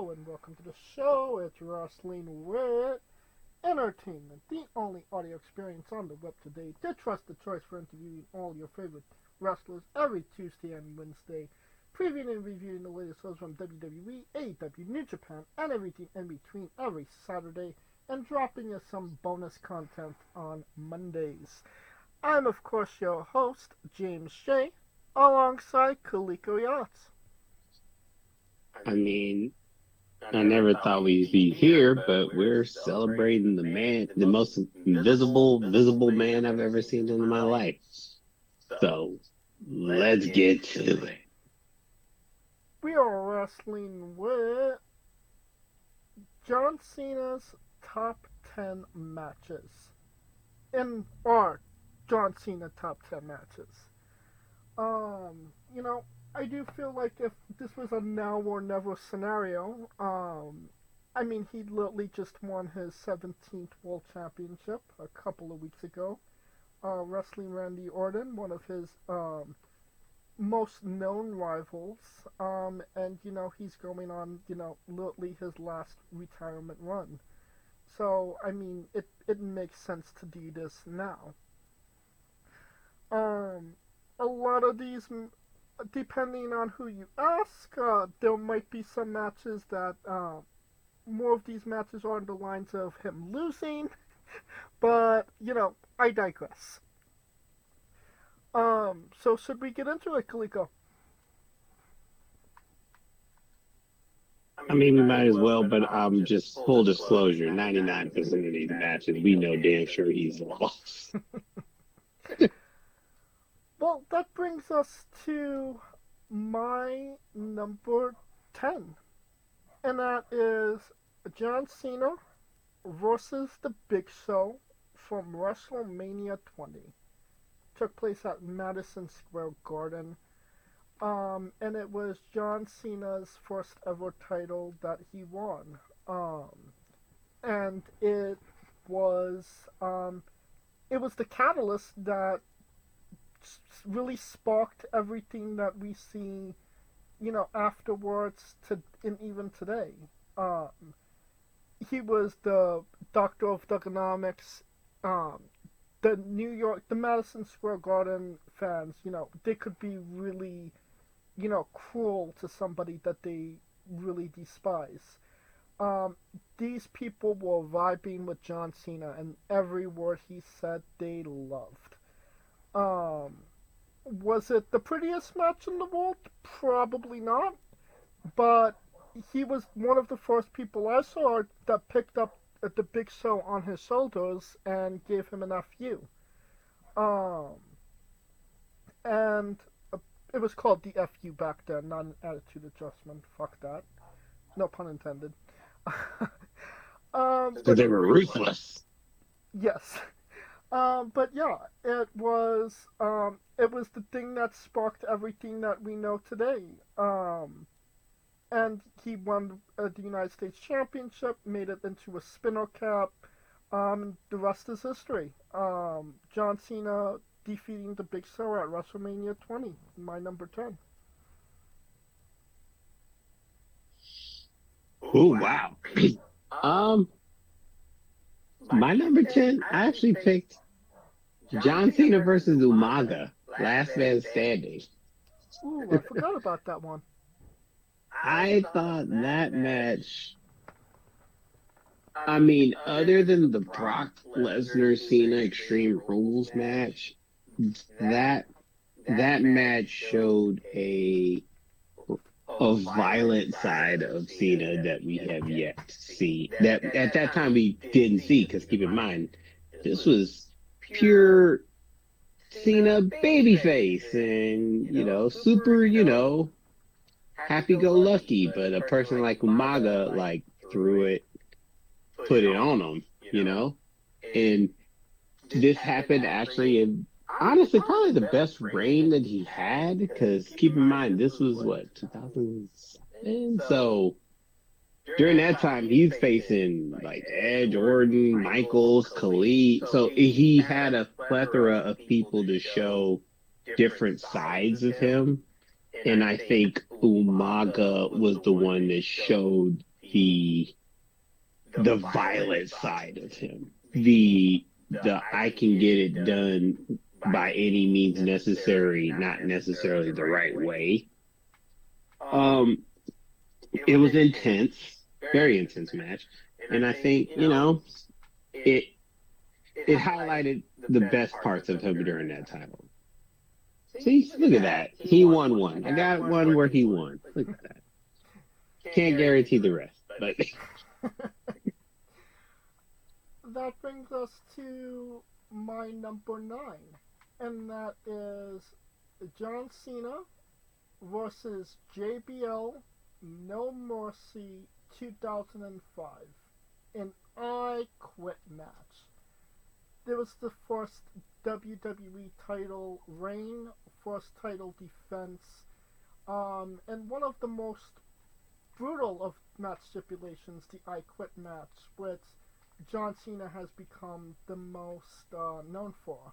Hello and welcome to the show. It's Wrestling with Entertainment, the only audio experience on the web today. The trusted choice for interviewing all your favorite wrestlers every Tuesday and Wednesday, previewing and reviewing the latest shows from WWE, AEW, New Japan, and everything in between every Saturday, and dropping us some bonus content on Mondays. I'm of course your host, James Shea, alongside Kaliko Yachts. I mean, I never thought we'd be here, but we're celebrating the most visible man I've ever seen in my life. So let's get to it. We are wrestling with John Cena's top 10 matches. In our John Cena top 10 matches. You know, I do feel like if this was a now or never scenario, I mean, he literally just won his 17th World Championship a couple of weeks ago, wrestling Randy Orton, one of his most known rivals, and he's going on literally his last retirement run. So I mean, it makes sense to do this now. A lot of these, depending on who you ask, there might be some matches that more of these matches are on the lines of him losing, but I digress. So should we get into it, Kaliko? I mean, we might as well, but just full disclosure, 99% of these matches, we know damn sure he's lost. Well, that brings us to my number 10, and that is John Cena versus The Big Show from WrestleMania 20. Took place at Madison Square Garden, and it was John Cena's first ever title that he won. And was it was the catalyst that really sparked everything that we see, afterwards and even today. He was the doctor of thugonomics. The Madison Square Garden fans, they could be really, cruel to somebody that they really despise. These people were vibing with John Cena, and every word he said they loved. Was it the prettiest match in the world? Probably not. But he was one of the first people I saw that picked up the Big Show on his shoulders and gave him an FU. And it was called the FU back then, not an attitude adjustment. Fuck that. No pun intended. Because they were ruthless. Yes. But yeah, it was the thing that sparked everything that we know today. And he won the United States Championship, made it into a spinner cap. The rest is history. John Cena defeating the Big Show at WrestleMania 20, my number 10. Oh wow. My number 10, I actually picked John Cena versus Umaga, Last Man Standing. Ooh, I forgot about that one. I thought that match, I mean, other than the Brock Lesnar Cena Extreme Rules match, that that match showed a violent side of Cena that we have yet to see. That at that time we didn't see, because keep in mind, this was pure Cena babyface and super happy go lucky. But a person like Umaga like threw it, put it on him, and this happened actually in honestly probably the best reign that he had, because keep in mind this was what, 2007. So during that time he's facing like Edge, Orton, Michaels, Khalid. So he had a plethora of people to show different sides of him, and I think Umaga was the one that showed the violent side of him, the I can get it done by any means necessary, not necessarily the right way. Um, it was intense, very intense match, and I think it it highlighted the best parts of him during that title. See, look at that. He won one. I got one where he won. Look at that. Can't guarantee the rest, but That brings us to my number 9, and that is John Cena versus JBL No Mercy 2005, an I Quit match. There was the first WWE title reign, first title defense, and one of the most brutal of match stipulations, the I Quit match, which John Cena has become the most known for.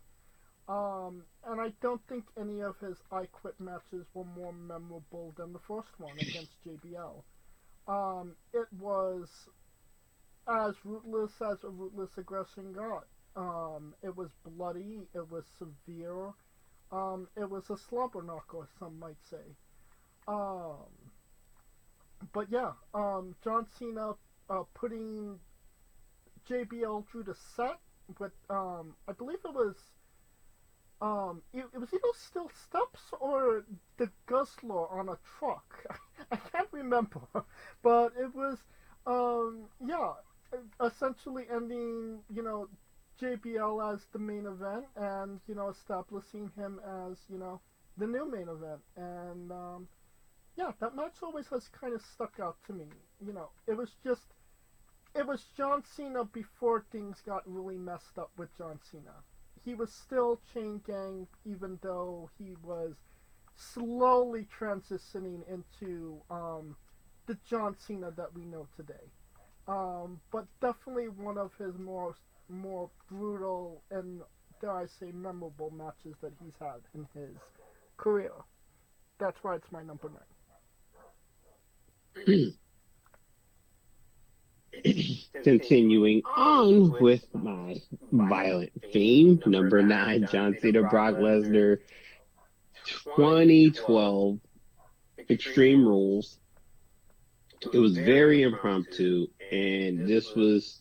And I don't think any of his I Quit matches were more memorable than the first one against JBL. It was as ruthless as a ruthless aggression got. It was bloody, it was severe, it was a slobber knocker, some might say. Um, but yeah, John Cena putting JBL through the set with, I believe it was, it was either steel steps or the guzzler on a truck. I can't remember, but it was, yeah, essentially ending, JBL as the main event and, establishing him as, the new main event. And, yeah, that match always has kind of stuck out to me. It was John Cena before things got really messed up with John Cena. He was still Chain Gang, even though he was slowly transitioning into the John Cena that we know today. But definitely one of his more brutal and, dare I say, memorable matches that he's had in his career. That's why it's my number 9. continuing on with my violent theme, number 9, John Cena, Brock Lesnar, 2012 Extreme Rules. It was very impromptu, and this was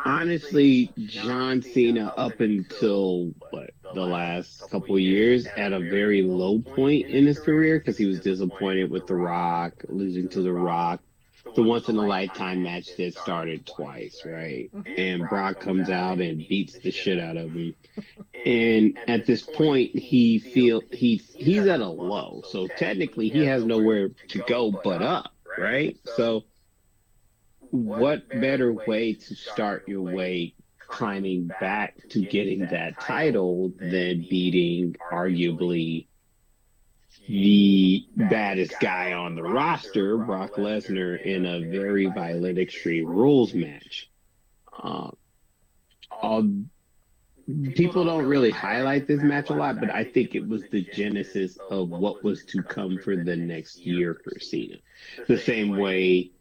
honestly John Cena up until the last couple of years at a very low point in his career because he was disappointed with The Rock, losing to The Rock, the once in a lifetime match that started twice, right? And Brock comes out and beats the shit out of him. And at this point, he's at a low, so technically he has nowhere to go but up, right? So what better way to start your way climbing back to getting that title than beating arguably the baddest guy on the roster, Brock Lesnar, in a very violent Extreme Rules match? All people don't really highlight this match a lot, but I think it was the genesis of what was to come for the next year for Cena. The same way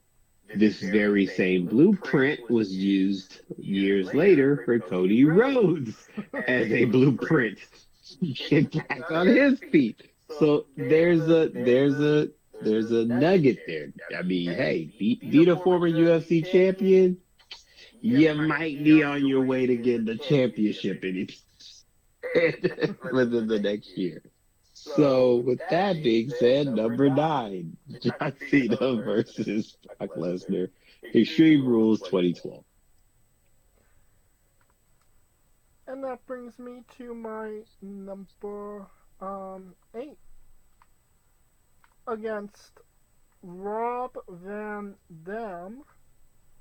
this very same blueprint was used years later for Cody Rhodes as a blueprint to get back on his feet. So there's a nugget there. I mean, hey, beat a former UFC champion, you might be on your way to getting the championship within the next year. So, with that being said, number 9, John Cena versus Brock Lesnar, Extreme Rules 2012. And that brings me to my number 8 against Rob Van Dam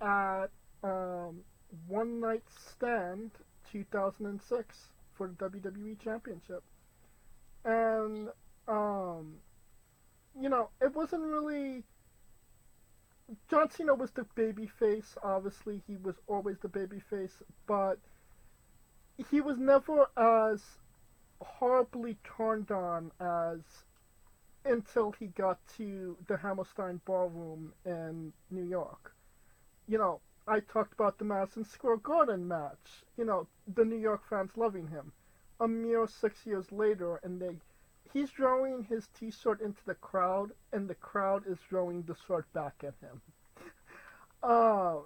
at One Night Stand 2006 for the WWE Championship. And, it wasn't really. John Cena was the babyface, obviously, he was always the babyface, but he was never as horribly turned on as until he got to the Hammerstein Ballroom in New York. You know, I talked about the Madison Square Garden match. You know, the New York fans loving him. A mere 6 years later, and he's throwing his T-shirt into the crowd, and the crowd is throwing the shirt back at him. Uh,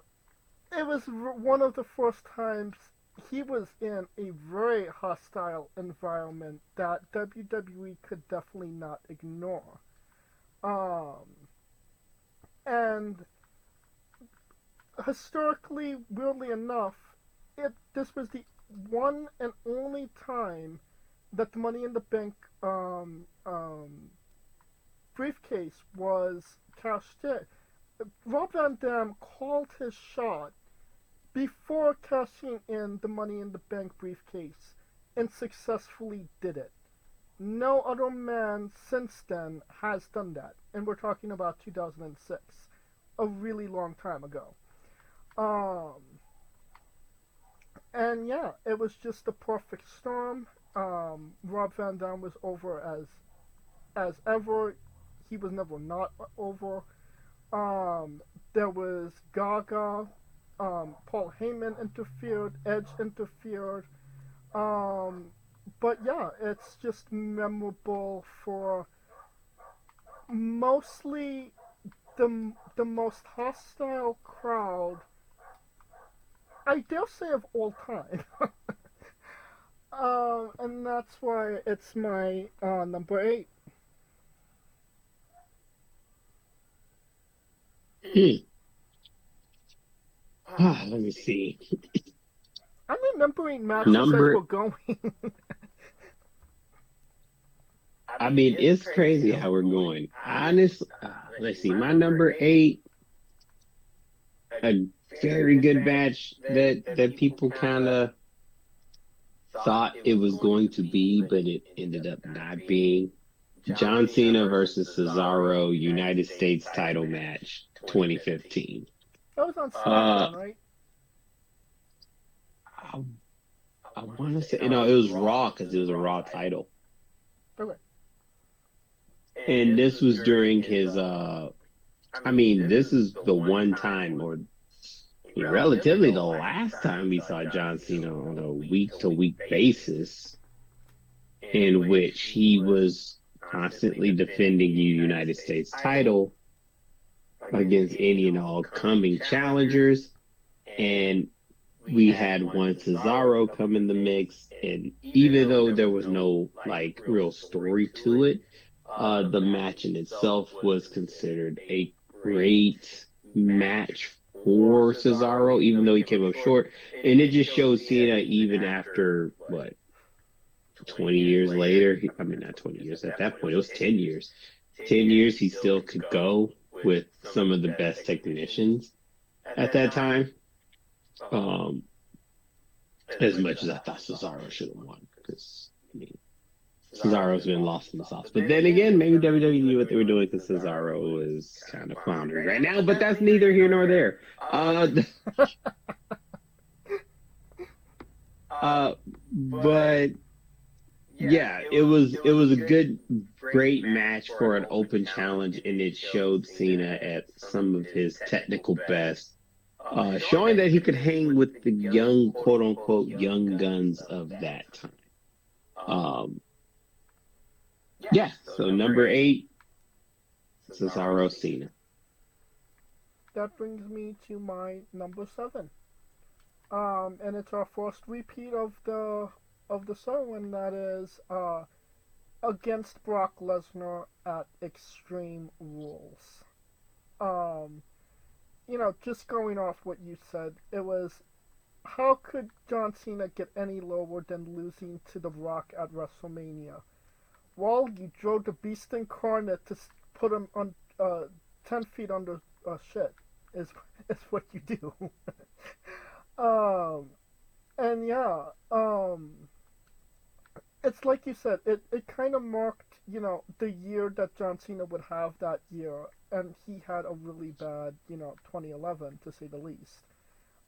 it was one of the first times he was in a very hostile environment that WWE could definitely not ignore. Um, and historically, weirdly enough, this was the one and only time that the Money in the Bank briefcase was cashed in. Rob Van Dam called his shot before cashing in the Money in the Bank briefcase and successfully did it. No other man since then has done that, and we're talking about 2006, a really long time ago. Um, and yeah, it was just the perfect storm. Rob Van Dam was over as ever. He was never not over. Um, there was Gaga. Paul Heyman interfered. Edge interfered. Um, but yeah, it's just memorable for mostly the most hostile crowd, I dare say, of all time. And that's why it's my number 8. Hmm. Let me see. I'm remembering matches as we're Number, going. I mean, it's crazy how we're going. Honest, let's see. My number 8, a very good match that people kind of thought it was going to be, but it ended up not being. John Cena versus Cesaro United States title match 2015. That was on Uh, SmackDown, right? I, I want to say, it was Raw because it was a Raw title. Okay. And this was during his, I mean, this is the one time, or relatively the last time we saw John Cena on a week to week basis in which he was constantly defending the United States title against any and all coming challengers. And we had one Cesaro come in the mix. And even though there was no like real story to it, the match in itself was considered a great match for Cesaro, even though he came up short. And it just shows Cena, even after what, 20 years later, I mean, not 20 years at that point, it was 10 years. 10 years, he still could go with some of the best technicians at that time. Um, as much as I thought Cesaro should have won, because I mean, Cesaro's been lost in the sauce. But then again, maybe WWE knew what they were doing because Cesaro is kind of floundering right now. But that's neither here nor there. Uh, but yeah, it was a good, great match for an open challenge, and it showed Cena at some of his technical best, showing that he could hang with the young, quote unquote, young guns of that time. Um, yeah, so number 8, Cesaro Cena. That brings me to my number 7. And it's our first repeat of the show, and that is against Brock Lesnar at Extreme Rules. Um, just going off what you said, it was, how could John Cena get any lower than losing to The Rock at WrestleMania? Well, you drove the Beast Incarnate to put him on 10 feet under shit, is what you do. um, and yeah, it's like you said, it kind of marked, the year that John Cena would have that year, and he had a really bad, 2011 to say the least.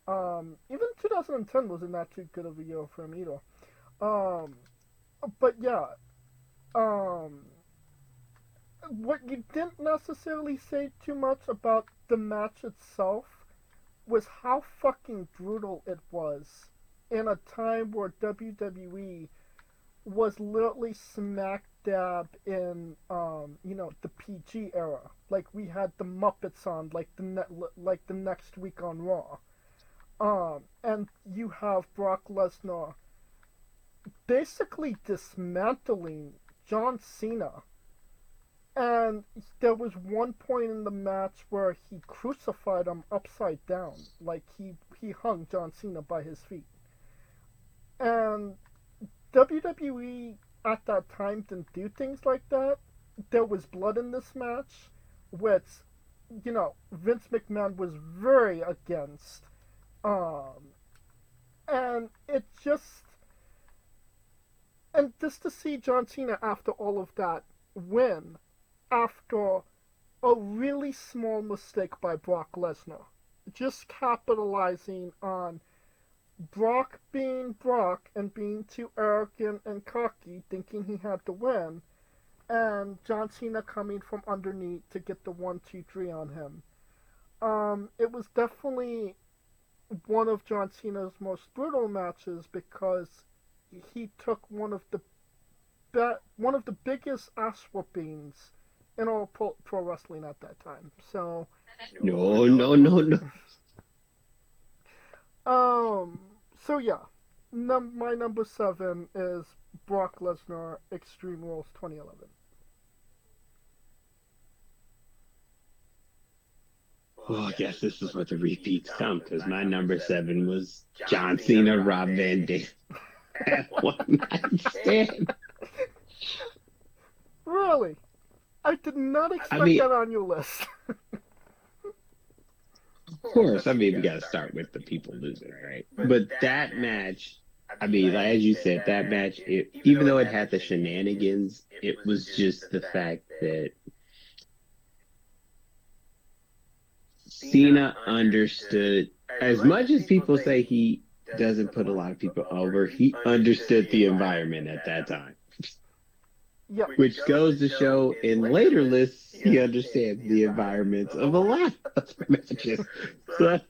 Even 2010 wasn't that too good of a year for him either. But yeah, um, what you didn't necessarily say too much about the match itself was how fucking brutal it was in a time where WWE was literally smack dab in the PG era. Like we had the Muppets on like the next week on Raw. And you have Brock Lesnar basically dismantling John Cena. And there was one point in the match where he crucified him upside down, like he hung John Cena by his feet. And WWE at that time didn't do things like that. There was blood in this match, which Vince McMahon was very against. Um, and it just and just to see John Cena after all of that win after a really small mistake by Brock Lesnar, just capitalizing on Brock being Brock and being too arrogant and cocky, thinking he had to win, and John Cena coming from underneath to get the 1, 2, 3 on him. It was definitely one of John Cena's most brutal matches because he took one of the biggest ass whoopings in all pro wrestling at that time. So, No, no, no, no. um, so yeah, my number 7 is Brock Lesnar Extreme Rules 2011. Oh, I guess this is what the repeats come, because my number 7 was John Cena, Rob Van Dam. That one night stand. Really? I did not I expect mean, that on your list. of course, I mean, we got to start with the people losing, right? But that match, I mean, like, as you said, that match, even though it had the shenanigans, it was just the fact that Cena understood, as much as people say he doesn't put a lot of people over, he understood the environment at that time. Yep. Which goes to show in later lists, he understands the environments of a lot of matches. So,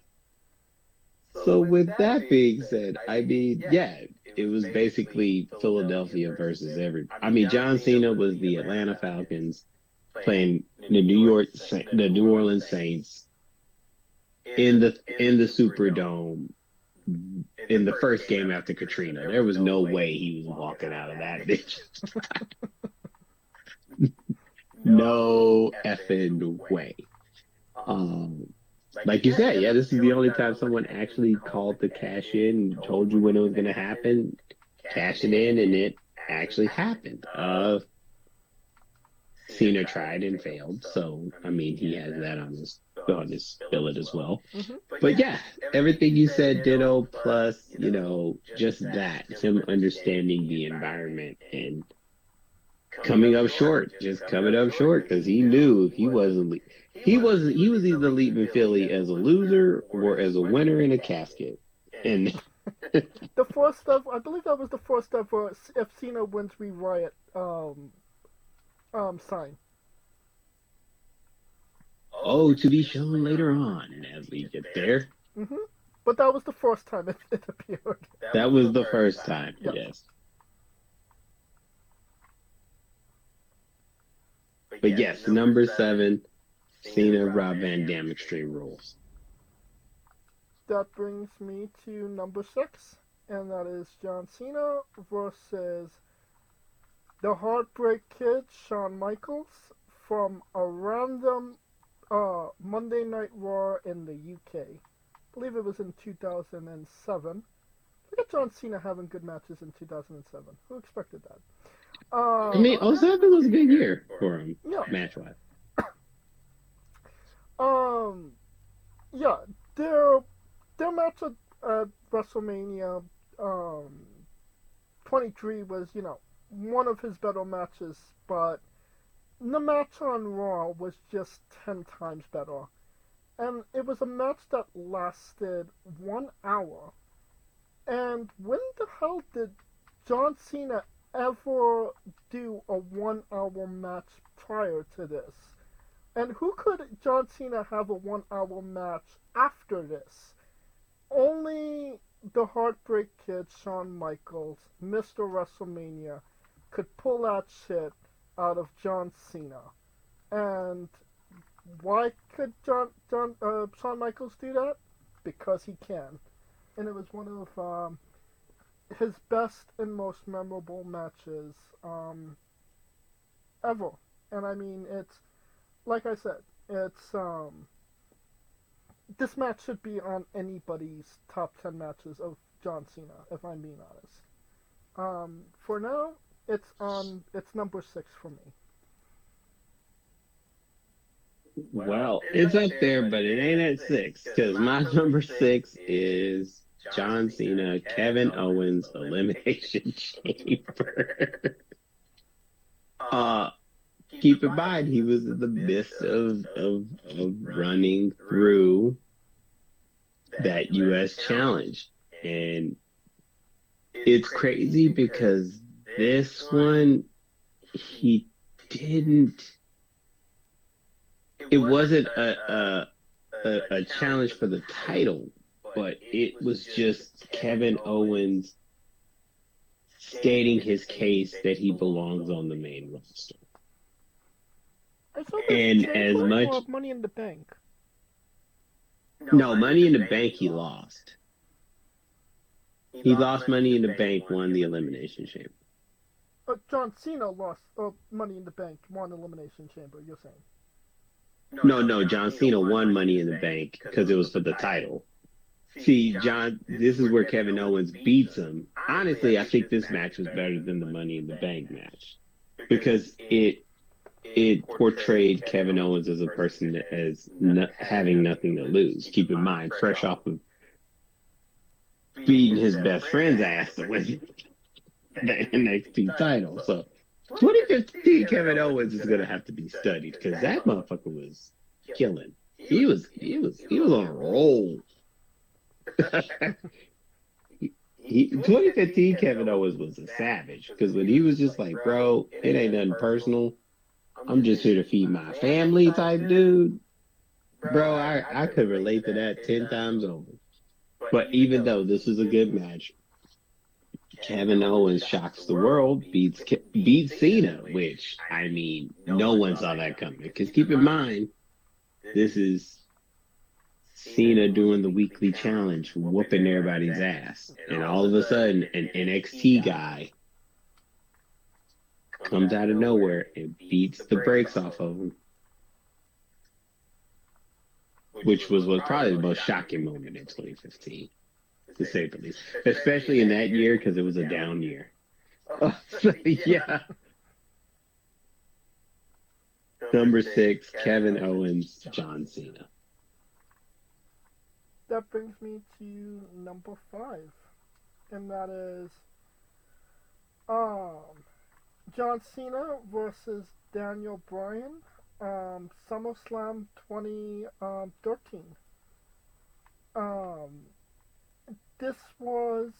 so with that being said, I mean, yeah, it was basically Philadelphia versus everybody. I mean, John Cena was the Atlanta Falcons playing the New Orleans Saints in the Superdome in the first game after Katrina. There was no way he was walking out of that bitch. No effing way. Like you said, yeah, this is the only time someone actually called to cash in and told you when it was going to happen, cash it in, and it actually happened. Cena tried and failed, so I mean he has that on his billet as well. Mm-hmm. But yeah, everything you said, ditto. Plus, just that him understanding the environment and coming up short because he knew if he wasn't, he was either leaving Philly as a loser or as a winner in a casket. And The first step, I believe that was the first step for if Cena wins, we riot. Sign. oh, to be shown later on as we get there. Mm-hmm. But that was the first time it appeared. That was the first time, Yep. yes. But yes, number 7, Cena, Rob Van Dam, Extreme Rules. That brings me to number 6, and that is John Cena versus the Heartbreak Kid, Shawn Michaels, from a random Monday Night Raw in the UK. I believe it was in 2007. Look at John Cena having good matches in 2007. Who expected that? I mean, 07 was a good year for him, Yeah. match-wise. Yeah, their match at WrestleMania 23 was, one of his better matches, but the match on Raw was just 10 times better. And it was a match that lasted 1 hour. And when the hell did John Cena ever do a 1 hour match prior to this? And who could John Cena have a 1 hour match after this? Only the Heartbreak Kid, Shawn Michaels, Mr. WrestleMania, could pull that shit out of John Cena. And why could Shawn Michaels do that? Because he can. And it was one of his best and most memorable matches ever. And I mean, it's like I said, it's this match should be on anybody's top 10 matches of John Cena, if I'm being honest. For now, it's number 6 for me. Well, it's up there, but it ain't at 6 because my number 6 is John Cena, Kevin Owens Elimination Chamber. uh, Keep in mind, he was in the midst of running through that U.S. challenge. And it's crazy because this one, he didn't, it wasn't a challenge for the title, but it was just Kevin Owens stating his case that he belongs on the main roster. I thought And as much Money in the Bank. No, Money in the Bank he lost. He lost Money in the Bank, won the Elimination Chamber. John Cena lost Money in the Bank, won Elimination Chamber. You're saying? No, John Cena won Money in the Bank because it was for the title. See, John, this is where Kevin Owens beats him. Honestly, I think this match was better than the Money in the Bank match because it portrayed Kevin Owens as a person that as having nothing to lose. Keep in mind, fresh off of beating his best friend's ass to win the NXT title. So 2015 Kevin Owens is gonna have to be studied because that motherfucker was killing. He was on a roll. 2015 Kevin Owens was a savage because when he was just like, bro, it ain't nothing personal. I'm just here to feed my family type dude. Bro, I could relate to that 10 times over. But even though this is a good match, Kevin Owens shocks the world, beats Cena, which, I mean, no one saw that coming. Because keep in mind, this is Cena doing the weekly challenge, whooping everybody's ass. And all of a sudden, an NXT guy comes out of nowhere and beats the brakes off of him, which was probably the most shocking moment in 2015, to say the least. Especially in that year because it was a down year. Yeah. Number 6, Kevin Owens, John Cena. That brings me to number 5, and that is John Cena versus Daniel Bryan, SummerSlam 2013. This was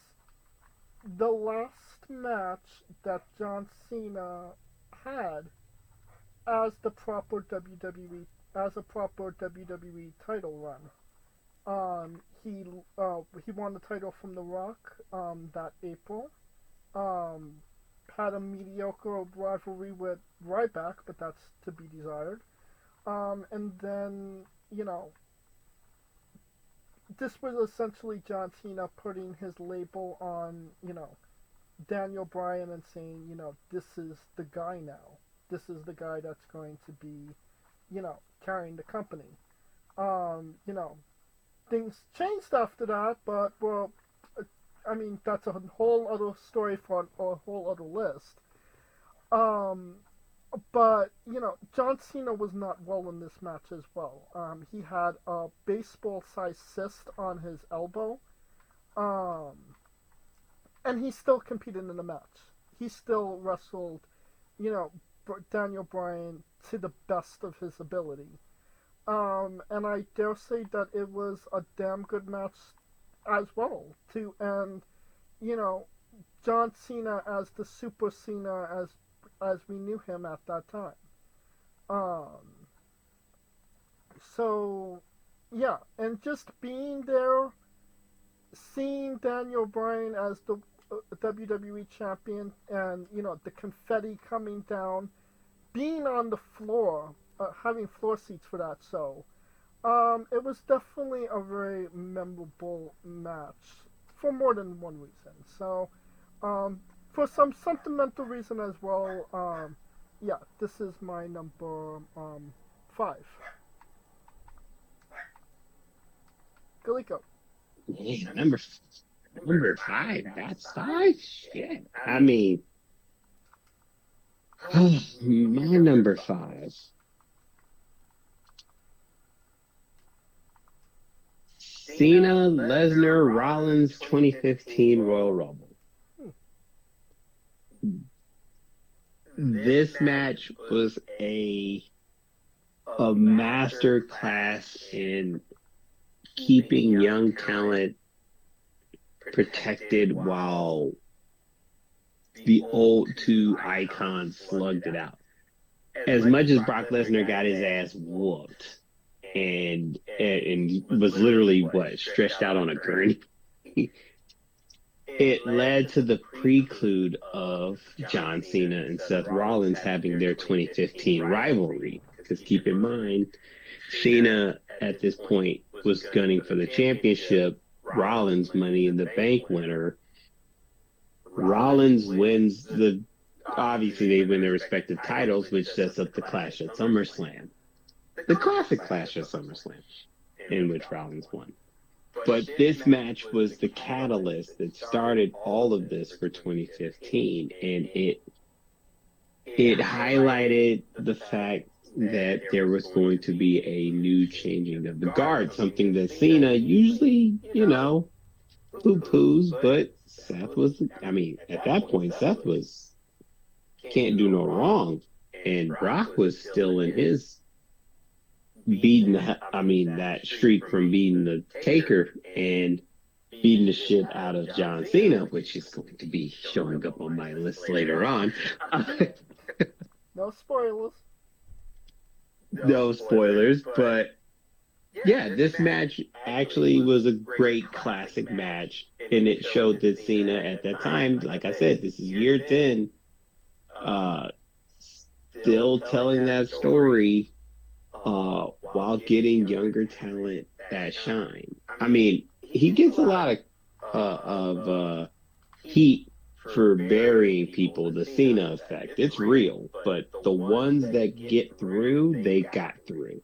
the last match that John Cena had as a proper WWE title run. He won the title from The Rock that April. Had a mediocre rivalry with Ryback, but that's to be desired. And then, this was essentially John Cena putting his label on, Daniel Bryan and saying, this is the guy now. This is the guy that's going to be, carrying the company. Things changed after that, but, well, I mean, that's a whole other story for a whole other list. But, John Cena was not well in this match as well. He had a baseball-sized cyst on his elbow. And he still competed in the match. He still wrestled, Daniel Bryan to the best of his ability. And I dare say that it was a damn good match as well, to end, John Cena as the Super Cena as we knew him at that time. Um, so yeah, and just being there, seeing Daniel Bryan as the WWE champion, and the confetti coming down, being on the floor, having floor seats for that show. It was definitely a very memorable match for more than one reason. So, um, for some sentimental reason as well, yeah, this is my number 5. Galiko. Yeah, number five. That's five. Shit. I mean, my number five. Cena, Lesnar, Rollins, 2015 Royal Rumble. Hmm. This match was a master class in keeping young talent protected while the old two icons slugged it out. As much as Brock Lesnar got his ass whooped and was literally what stretched out on a gurney, it led to the prelude of John Cena and Seth Rollins having their 2015 rivalry. Because keep in mind, Cena at this point was gunning for the championship. Rollins, Money in the Bank winner. Rollins wins obviously they win their respective titles, which sets up the clash at SummerSlam. The classic clash at SummerSlam, in which Rollins won. But this match was the catalyst that started all of this for 2015, and it highlighted the fact that there was going to be a new changing of the guard, something that Cena usually, poo-poos, but Seth was, I mean, at that point, Seth was can't do no wrong, and Brock was still in his that streak from beating the Taker and beating the shit out of John Cena, which is going to be showing up on my list later on. No spoilers. No spoilers, but yeah, this match actually was a great classic match, and it showed that Cena at that time, like I said, this is year 10, uh, still telling that story while getting younger talent that shine. I mean, he gets a lot of heat for burying people, the Cena effect. It's real, but the ones that get through, they got through.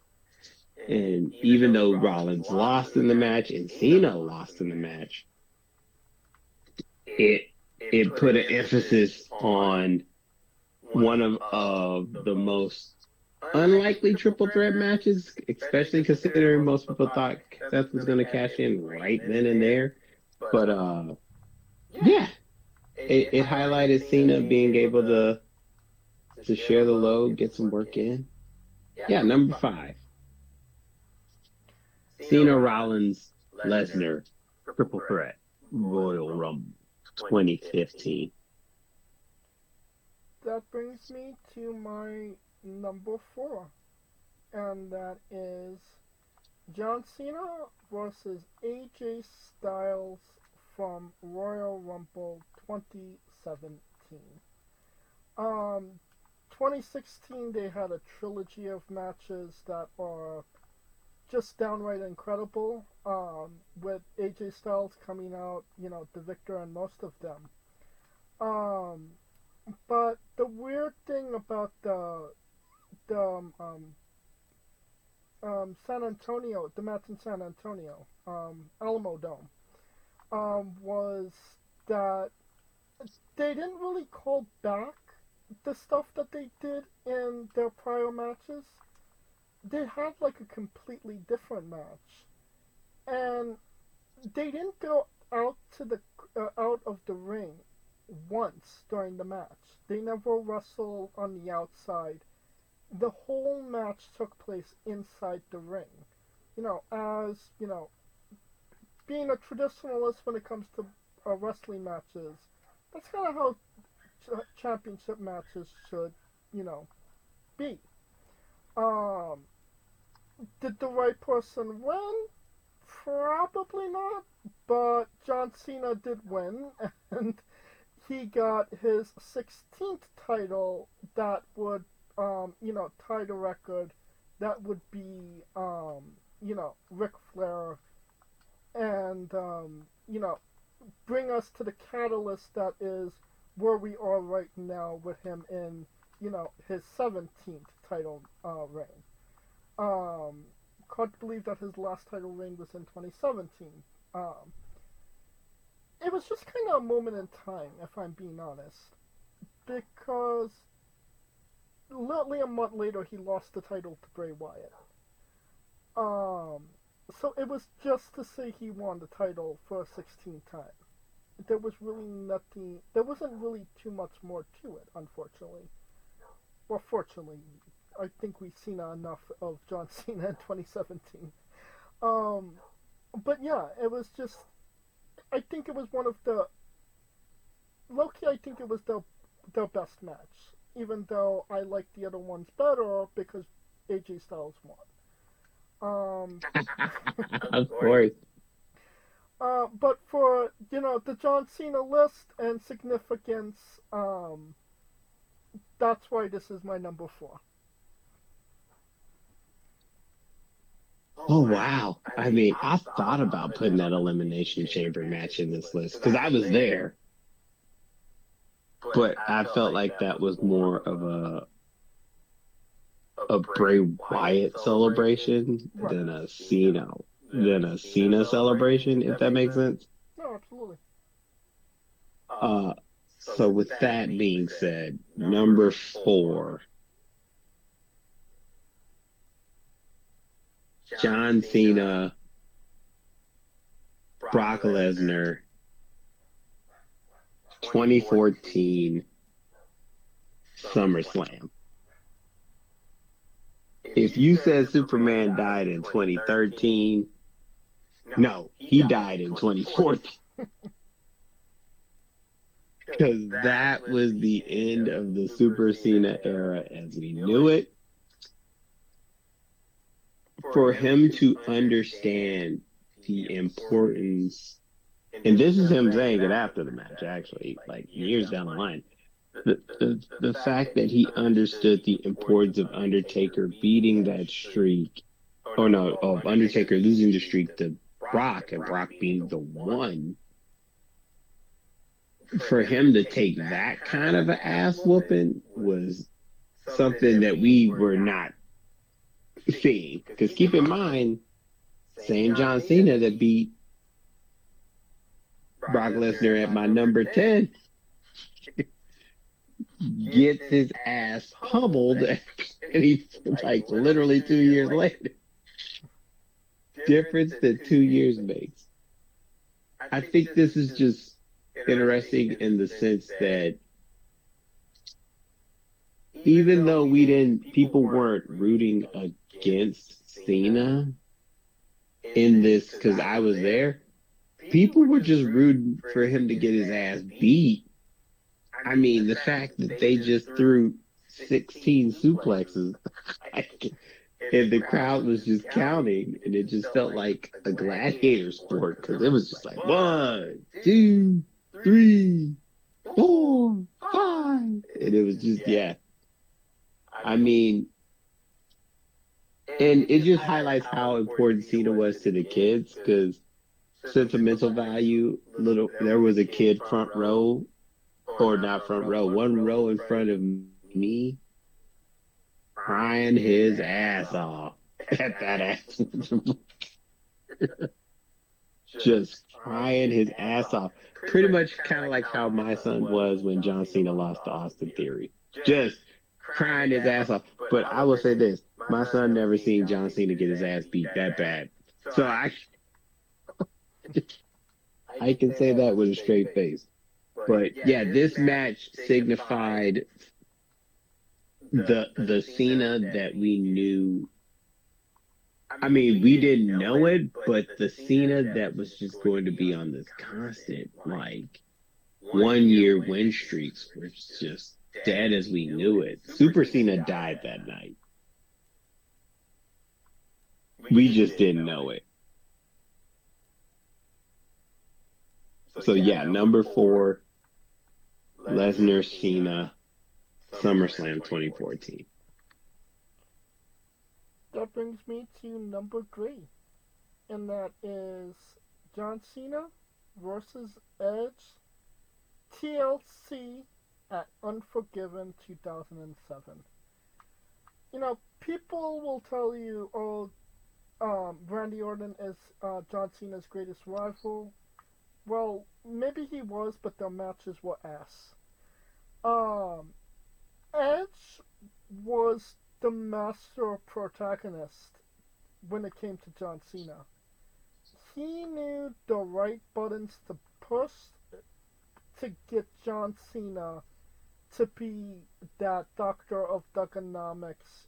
And even though Rollins lost in the match and Cena lost in the match, it it put an emphasis on one of the most unlikely triple threat matches, especially considering most people thought Seth was going to cash in right then and there. But yeah, it highlighted Cena being able to share the load, get some work in. Yeah, number five, Cena, Rollins, Lesnar, triple threat, Royal Rumble, 2015. That brings me to my number 4, and that is John Cena versus AJ Styles from Royal Rumble 2017. 2016 they had a trilogy of matches that are just downright incredible. With AJ Styles coming out, the victor in most of them. Um, but the weird thing about the San Antonio, the match in San Antonio, Alamo Dome, was that they didn't really call back the stuff that they did in their prior matches. They had like a completely different match, and they didn't go out of the ring once during the match. They never wrestled on the outside. The whole match took place inside the ring. As being a traditionalist when it comes to wrestling matches, That's kind of how championship matches should, you know, be. Um, did the right person win? Probably not, but John Cena did win, and he got his 16th title that would, tie the record. That would be, Ric Flair, and, bring us to the catalyst that is where we are right now with him in, his 17th title reign. Um, Hard to believe that his last title reign was in 2017. Um, it was just kind of a moment in time, if I'm being honest, because literally a month later he lost the title to Bray Wyatt. Um, so it was just to say he won the title for a 16th time. There was really nothing. There wasn't really too much more to it, unfortunately. Well, fortunately, I think we've seen enough of John Cena in 2017. Um, but yeah, it was just. I think it was one of the. Low-key, I think it was the best match, even though I like the other ones better because AJ Styles won. Um, Of course. but for the John Cena list and significance, that's why this is my number four. Oh wow. I mean, I thought about putting that Elimination Chamber match in this list because I was there, but I felt like that was more of a Bray Wyatt celebration Right. than a Cena celebration, if that makes sense. No, absolutely. Uh, so with that being said, number four, John Cena, Brock Lesnar, 2014 SummerSlam. If you said Superman died in 2013, no, he died in 2014 because that was the end of the Super Cena era as we knew it. For him to understand the importance, and this is him saying it after the match, actually, like years down the line. The fact that he understood the importance of Undertaker beating that streak, or no, of Undertaker losing the streak to Brock and Brock being the one, for him to take that kind of an ass whooping was something that we were not seeing. Because keep in mind, same John Cena that beat Brock Lesnar at my number 10 gets his ass pummeled, and he's like literally 2 years later. Difference that 2 years makes. I think this is just interesting in the sense that even though people weren't rooting against Cena in this because I was there, people were just rooting for him to get his ass beat. I mean, the fact that they just threw 16 suplexes and the crowd was just counting, and it just felt like a gladiator sport because it was just like 1, 2, 3, 4, 5, and it was just yeah. I mean, and it just highlights how important Cena was to the kids because sentimental value. Little, there was a kid front row, or not front row, one row in front of me, crying his ass off at that ass. Just crying his ass off. Pretty much kind of like how my son was when John Cena lost to Austin Theory. Just crying his ass off. But I will say this, my son never seen John Cena get his ass beat that bad. So I can say that with a straight face. But yeah, this match signified the Cena that we knew. I mean, we didn't know it, but the Cena that was just going to be on this constant, like, 1 year win streaks were just dead as we knew it. Super Cena died that night. We just didn't know it. So yeah, number 4, Lesnar Cena, SummerSlam 2014. That brings me to number 3, and that is John Cena versus Edge TLC at Unforgiven 2007. People will tell you, oh, Randy Orton is John Cena's greatest rival. Well, maybe he was, but their matches were ass. Um, Edge was the master protagonist when it came to John Cena. He knew the right buttons to push to get John Cena to be that doctor of Thugonomics,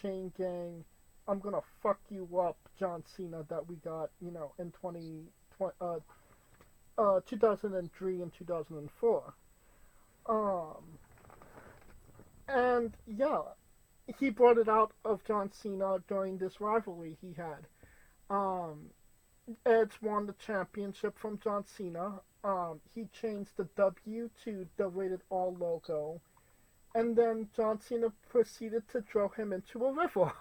chain gang, I'm gonna fuck you up, John Cena that we got, in 2003 and 2004. And yeah, he brought it out of John Cena during this rivalry he had. Um, Edge won the championship from John Cena. He changed the W to the Rated R logo. And then John Cena proceeded to throw him into a river.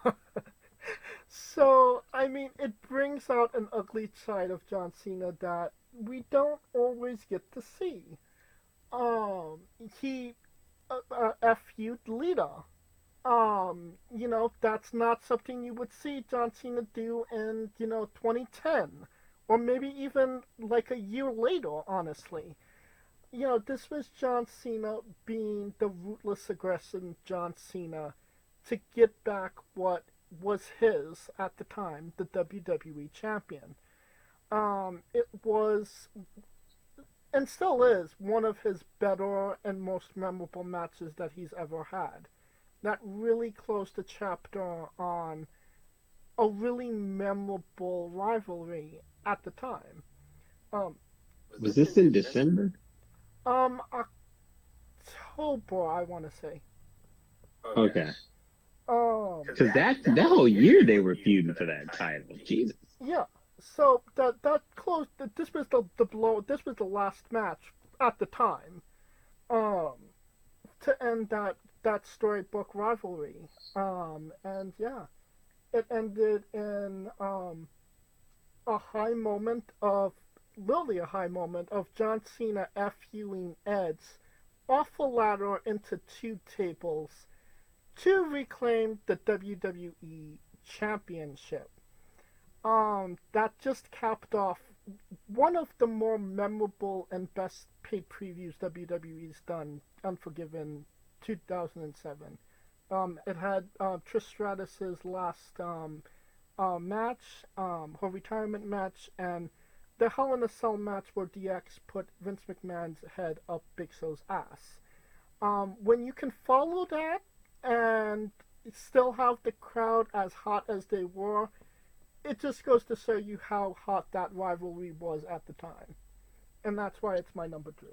So, I mean, it brings out an ugly side of John Cena that we don't always get to see. Um, he FU'd Lita. That's not something you would see John Cena do in, 2010. Or maybe even like a year later, honestly. This was John Cena being the ruthless, aggressive John Cena to get back what was his at the time, the WWE champion. It was, and still is, one of his better and most memorable matches that he's ever had. That really closed the chapter on a really memorable rivalry at the time. Um, Was this in December? October, I want to say. Okay. Um, Because that whole year they were feuding for that title. Jesus. yeah. So that closed. This was the blow. This was the last match at the time. Um, to end that storybook rivalry. And yeah, it ended in a high moment of really a high moment of John Cena FUing Edge off a ladder into 2 tables to reclaim the WWE Championship. That just capped off one of the more memorable and best paid previews WWE's done, Unforgiven 2007. It had Trish Stratus's last match, her retirement match, and the Hell in a Cell match where DX put Vince McMahon's head up Big Show's ass. When you can follow that and still have the crowd as hot as they were, it just goes to show you how hot that rivalry was at the time. And that's why it's my number 3.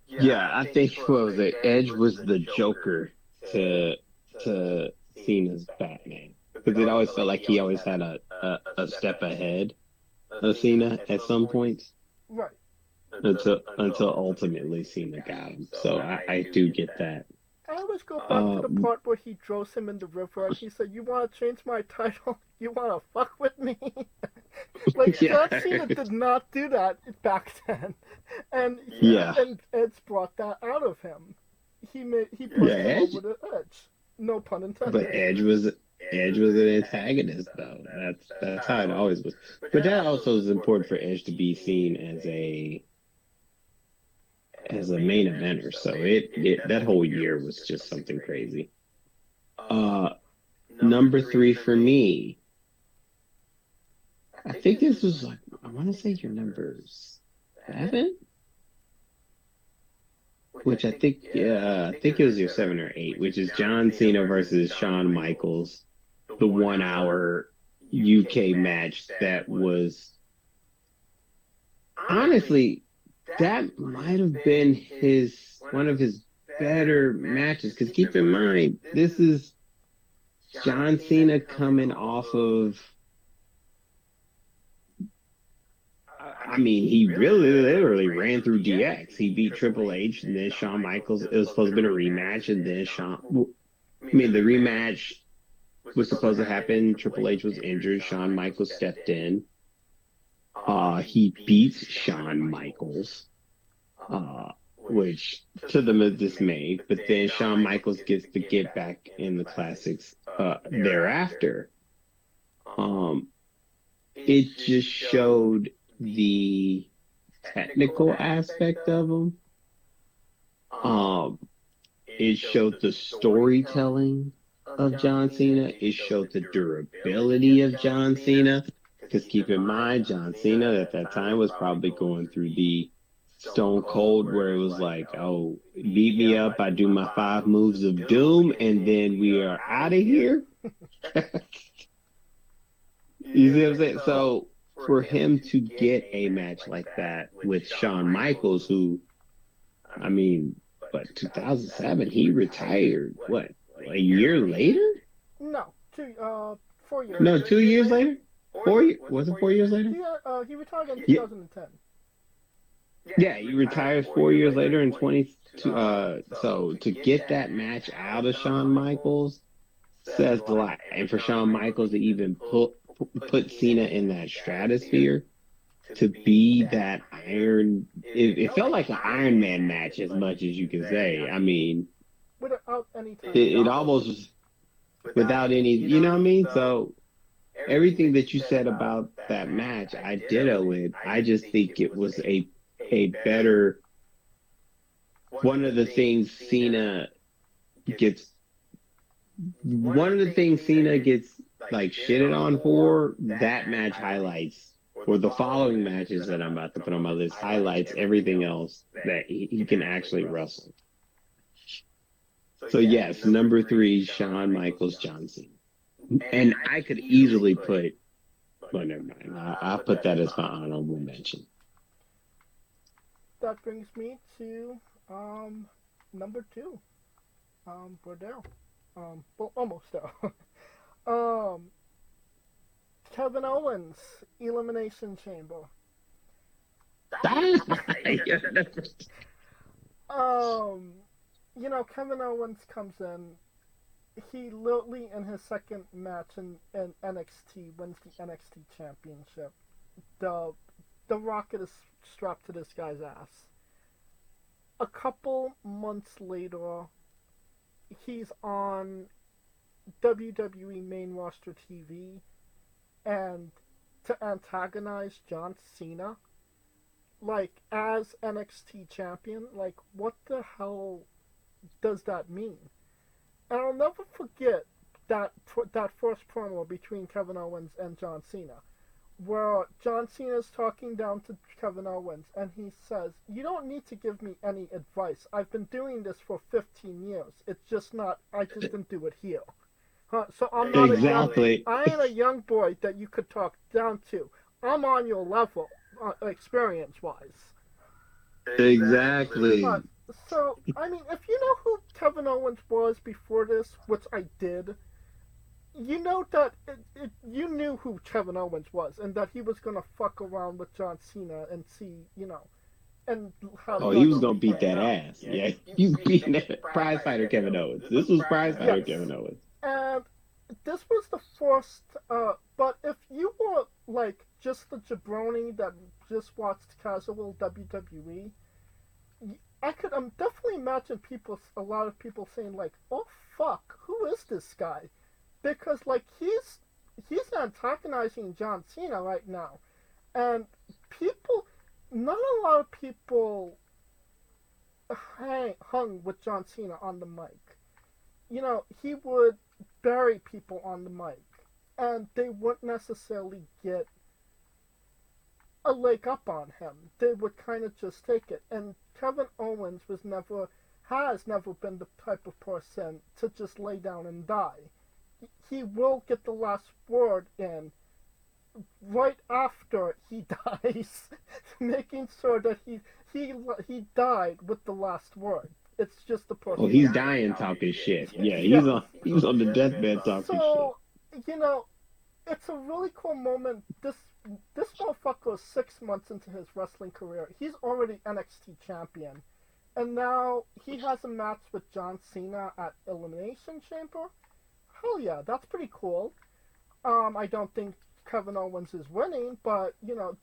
Yeah, I think what was it? Edge was the Joker to to Cena's Batman. Because it always felt like he always had a step ahead of Cena at some points Right. until ultimately Cena got him. So I do get that. I always go back to the Um, part where he throws him in the river and he said, "You want to change my title? You want to fuck with me?" Like, yeah, John Cena did not do that back then. And yeah, Edge brought that out of him. He yeah. pushed him over the edge. No pun But intended. Edge was an antagonist though. That's how it always was. But that also is important for Edge to be seen as a main eventer. So it that whole year was just something crazy. Uh, Number 3 for me. I think this was like I want to say your number 7, which I think it was your 7 or 8, which is John Cena versus Shawn Michaels, the 1 hour UK match that was honestly, that might have been his one of his better matches. Because keep in mind, this is John Cena coming off of. I mean, he really literally ran through DX. He beat Triple H and then Shawn Michaels. It was supposed to be a rematch, and then I mean, the rematch was supposed to happen. Triple H was injured. Shawn Michaels stepped in. He beats Shawn Michaels, which to them is dismay. But then Shawn Michaels gets to get back in the classics thereafter. Um, it just showed the technical aspect of him. Um, it showed the storytelling of John Cena. It showed the durability of John Cena. Because keep in mind, John Cena at that time was probably going through the Stone Cold, where it was like, oh, beat me up, I do my 5 moves of doom, and then we are out of here. You see what I'm saying? So for him to get a match like that with Shawn Michaels, who, I mean, but 2007, he retired. What, a year later? No, 4 years. No, 2 years later? 4 years? Was it 4 years later? He retired in Yeah, 2010. yeah, he retired 4 years later in 22. So to get that match out of Shawn Michaels says a lot. And for Shawn Michaels to even put Cena in that stratosphere, to be that it felt like an Iron Man match as much as you can say. I mean, Without any it time. almost was without any, you know what I mean? So everything that you said about that match, I ditto it. I just think it was a better one of the things Cena gets one of the things Cena gets like shitted on for, that match highlights, or the following matches that I'm about to put on my list highlights everything else that he can actually wrestle. So yes, number 3, Shawn Michaels, John Cena. And I could easily put, well, never mind. I'll put that as my honorable mention. That brings me to number 2. We're there. Well, almost there. um, Kevin Owens, Elimination Chamber. Um, Kevin Owens comes in. He literally in his second match in NXT wins the NXT Championship. The the rocket is strapped to this guy's ass. A couple months later, he's on WWE main roster TV, and to antagonize John Cena, like as NXT champion, like what the hell does that mean? And I'll never forget that first promo between Kevin Owens and John Cena, where John Cena is talking down to Kevin Owens, and he says, "You don't need to give me any advice. I've been doing this for 15 years. It's just not. I just didn't do it here. So I'm not Exactly. I ain't a young boy that you could talk down to. I'm on your level, experience-wise." Exactly. So, I mean, if you know who Kevin Owens was before this, which I did, you know that you knew who Kevin Owens was, and that he was gonna fuck around with John Cena and see, and how Oh, that he was would gonna be beat played that out. ass. Yeah, he's beating that prize fighter Kevin Owens. This was prize fighter Yes, Kevin Owens. and this was the first. But if you were like just the jabroni that just watched casual WWE, I could definitely imagine a lot of people saying like, "Oh fuck, who is this guy?" Because like he's antagonizing John Cena right now, and people, not a lot of people hung with John Cena on the mic. He would bury people on the mic, and they wouldn't necessarily get a leg up on him. They would kind of just take it. And Kevin Owens has never been the type of person to just lay down and die. He will get the last word in right after he dies, making sure that he died with the last word. It's just the Oh, person. he's dying talking shit. Yeah, Yes. he's on the deathbed talking shit. So, you know, it's a really cool moment. This motherfucker is 6 months into his wrestling career. He's already NXT champion, and now he has a match with John Cena at Elimination Chamber. Hell yeah, that's pretty cool. I don't think Kevin Owens is winning, but you know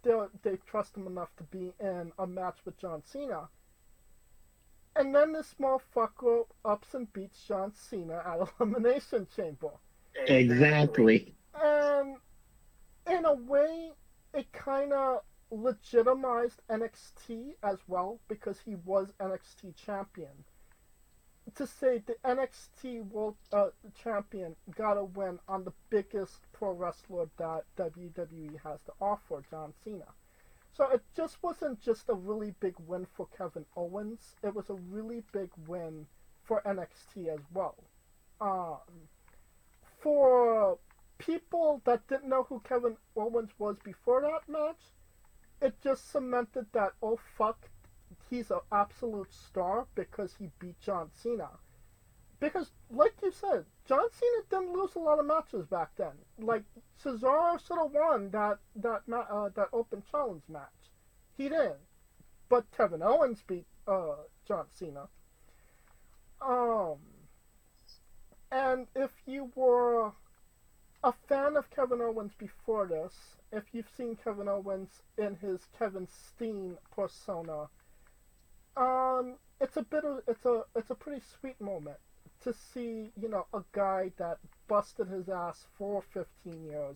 they trust him enough to be in a match with John Cena. And then this motherfucker ups and beats John Cena at Elimination Chamber. Exactly. And in a way, it kind of legitimized NXT as well because he was NXT champion. To say the NXT World Champion got a win on the biggest pro wrestler that WWE has to offer, John Cena. So it just wasn't just a really big win for Kevin Owens. It was a really big win for NXT as well. Um, for people that didn't know who Kevin Owens was before that match, it just cemented that, oh fuck, he's an absolute star because he beat John Cena. Because, like you said, John Cena didn't lose a lot of matches back then. Like Cesaro should have won that open challenge match. He didn't, but Kevin Owens beat John Cena. Um, and if you were a fan of Kevin Owens before this, if you've seen Kevin Owens in his Kevin Steen persona, it's a pretty sweet moment to see, you know, a guy that busted his ass for 15 years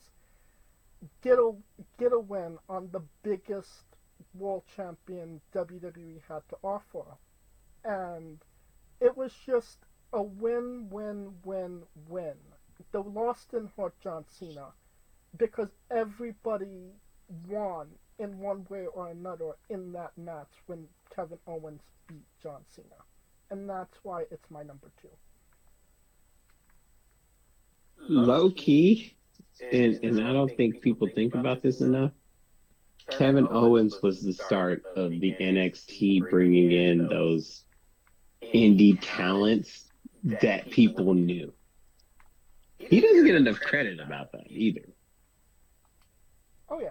get a win on the biggest world champion WWE had to offer. And it was just a win, win, win, win. The loss didn't hurt John Cena because everybody won in one way or another in that match when Kevin Owens beat John Cena. And that's why it's my number two. Low key, and I don't think people think about this enough. Kevin Owens was the start of the NXT bringing in those indie talents that people knew. He doesn't get enough credit about that either. Oh yeah.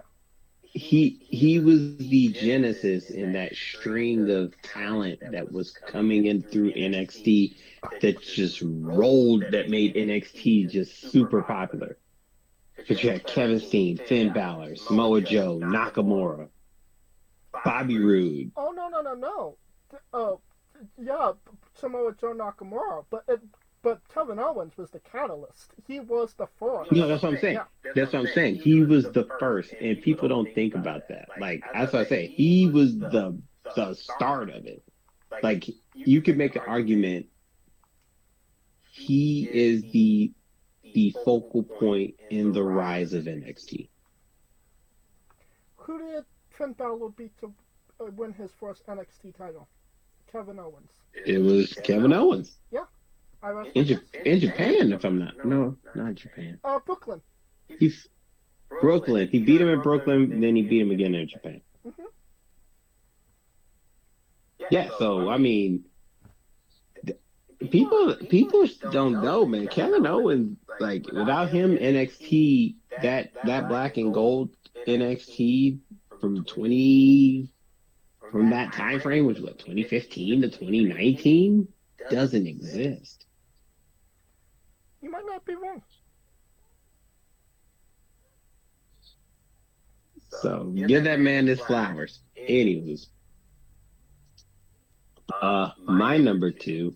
He was the genesis in that string of talent that was coming in through NXT that just rolled, that made NXT just super popular. But you had Kevin Steen, Finn Balor, Samoa Joe, Nakamura, Bobby Roode. Oh no. Uh, yeah, Samoa Joe Nakamura, but Kevin Owens was the catalyst. He was the first. No, that's what I'm saying. Yeah. That's what I'm saying. He was the first, and people don't think about that. Like, that's what I say. He was the start of it. Like, you could make an argument. He is the focal point in the rise of NXT. Who did Finn Balor beat to win his first NXT title? Kevin Owens. It was Kevin Owens. Yeah. In Japan, if I'm not Japan. Brooklyn. He's Brooklyn. He beat him in Brooklyn, then he beat him again in Japan. Mm-hmm. Yeah, so I mean, people don't know, man. Kevin Owens, like, without him, NXT, that black and gold NXT from that time frame, which was what, 2015 to 2019, doesn't exist. You might not be wrong. So give that man his flowers. Anyways, my number two,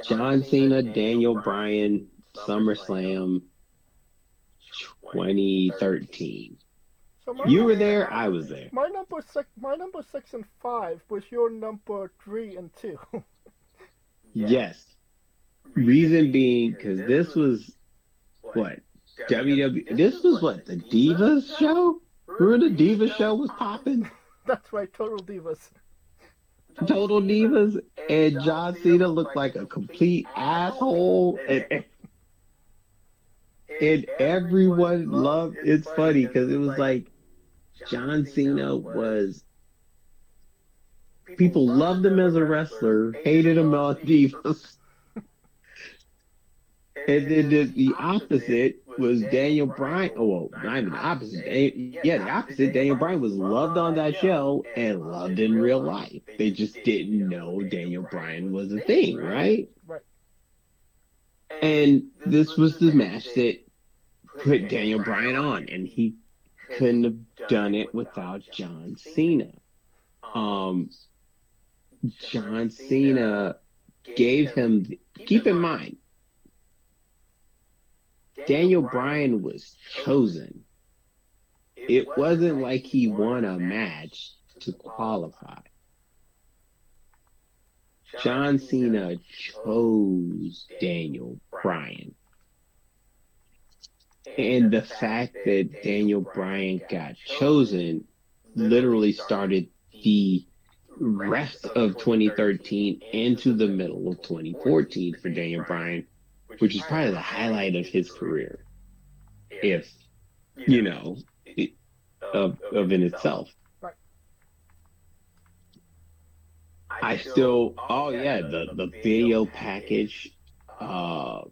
John Cena, Daniel Bryan, SummerSlam 2013. So You were there, I was there. My number six and five was your number 3 and 2. Yes. Reason being, because this was what? WWE. This was what? The Divas show? Remember the Divas show was popping? That's right, Total Divas. Total Divas, and John Cena looked like a complete asshole. And everyone loved. It's funny because it was like John Cena was. People loved him as a wrestler, hated him on Divas, and then the opposite was Daniel Bryan. Oh, well, not even the opposite. Yeah, the opposite. Daniel Bryan was loved on that show and loved in real life. They just didn't know Daniel Bryan was a thing, right? Right. And this was the match that put Daniel Bryan on, and he couldn't have done it without John Cena. Um, John Cena gave him. Keep in mind, Daniel Bryan was chosen. It wasn't like he won a match to qualify. John Cena chose Daniel Bryan. And the fact that Daniel Bryan got chosen literally started the rest of 2013 into the middle of 2014 for Daniel Bryan, which is probably the highlight of his career, if you know, of in itself. Right. I still, oh yeah, the video package uh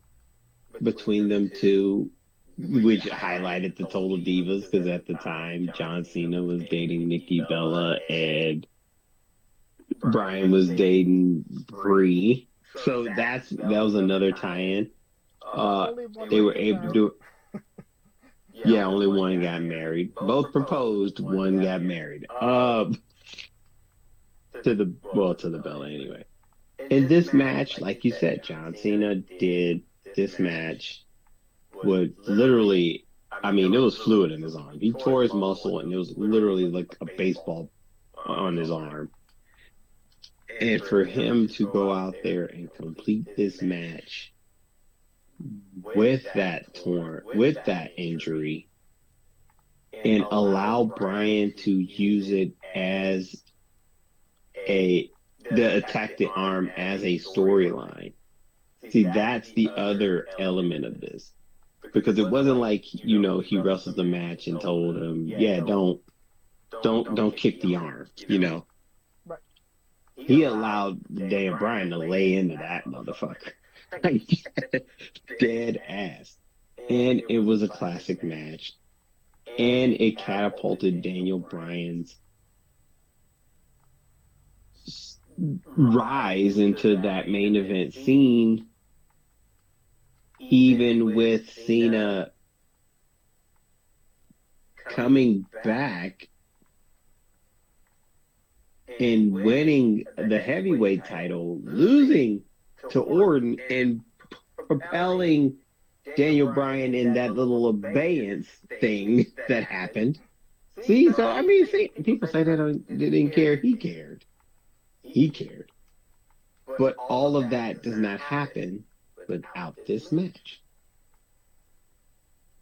between them two, which highlighted the Total Divas, because at the time John Cena was dating Nikki Bella and Bryan was dating Brie. So that was another tie-in. Only one They of were them able to married. do. Yeah, only one got married. Both proposed, one got married. To the Bella anyway. In this match, like you said, John Cena did this match with literally, I mean, it was fluid in his arm. He tore his muscle and it was literally like a baseball on his arm. And for him to go out there and complete this match with that injury, and allow Bryan to use it as the attack the arm as a storyline. See, that's the other element of this. Because it wasn't like, he wrestled the match and told him, yeah, don't kick the arm. Right. He allowed Dan Bryan to lay into that motherfucker. Dead ass. And it was a classic match. And it catapulted Daniel Bryan's rise into that main event scene, even with Cena coming back and winning the heavyweight title, losing to Orton, and propelling Daniel Bryan in that little abeyance thing that happened. See, so I mean, people say they didn't care. He cared. He cared. But all of that does not happen without this match,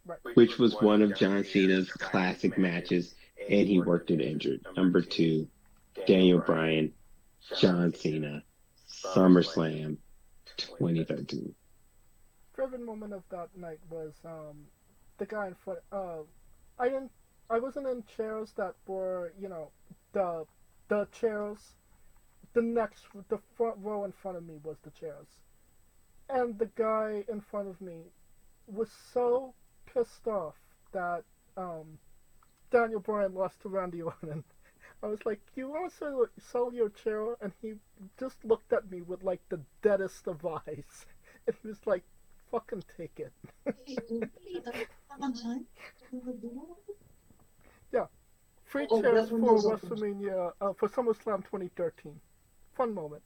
Right. which was one of John Cena's classic matches, and he worked it injured. Number 2, Daniel Bryan, John Cena, SummerSlam 2013. Favorite moment of that night was the guy in front. I didn't. I wasn't in chairs that were the chairs. The front row in front of me was the chairs, and the guy in front of me was so pissed off that Daniel Bryan lost to Randy Orton. I was like, "You want to sell your chair?" And he just looked at me with like the deadest of eyes, and he was like, "Fucking take it." Yeah, free chairs for WrestleMania for SummerSlam 2013. Fun moment.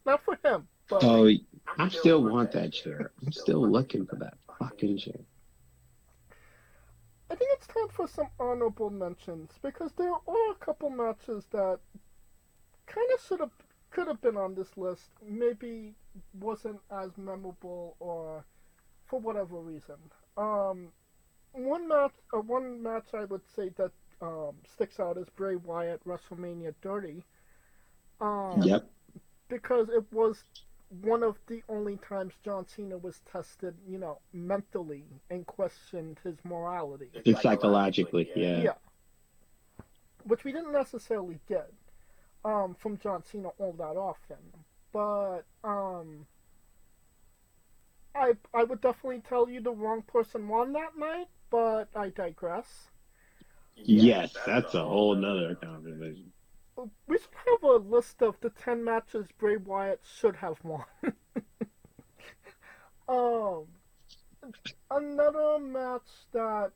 Not for him, but Oh, I still want that chair. I'm still looking for that fucking chair. I think it's time for some honorable mentions because there are a couple matches that kind of could have been on this list. Maybe wasn't as memorable or for whatever reason. Um, one match I would say that sticks out is Bray Wyatt WrestleMania 30. Um, Yep. because it was one of the only times John Cena was tested, mentally and questioned his morality. And psychologically, yeah. Yeah, which we didn't necessarily get from John Cena all that often. But I would definitely tell you the wrong person won that night, but I digress. Yes, that's a whole nother conversation. We should have a list of the 10 matches Bray Wyatt should have won. um, Another match that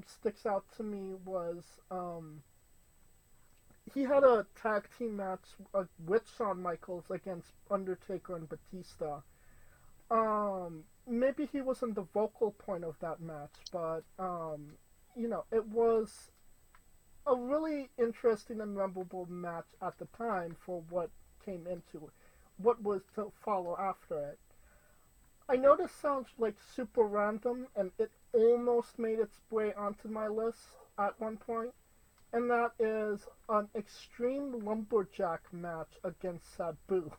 sticks out to me was he had a tag team match with Shawn Michaels against Undertaker and Batista. Maybe he wasn't the vocal point of that match, but it was a really interesting and memorable match at the time for what came into it, what was to follow after it. I know this sounds like super random, and it almost made its way onto my list at one point, and that is an Extreme Lumberjack match against Sabu.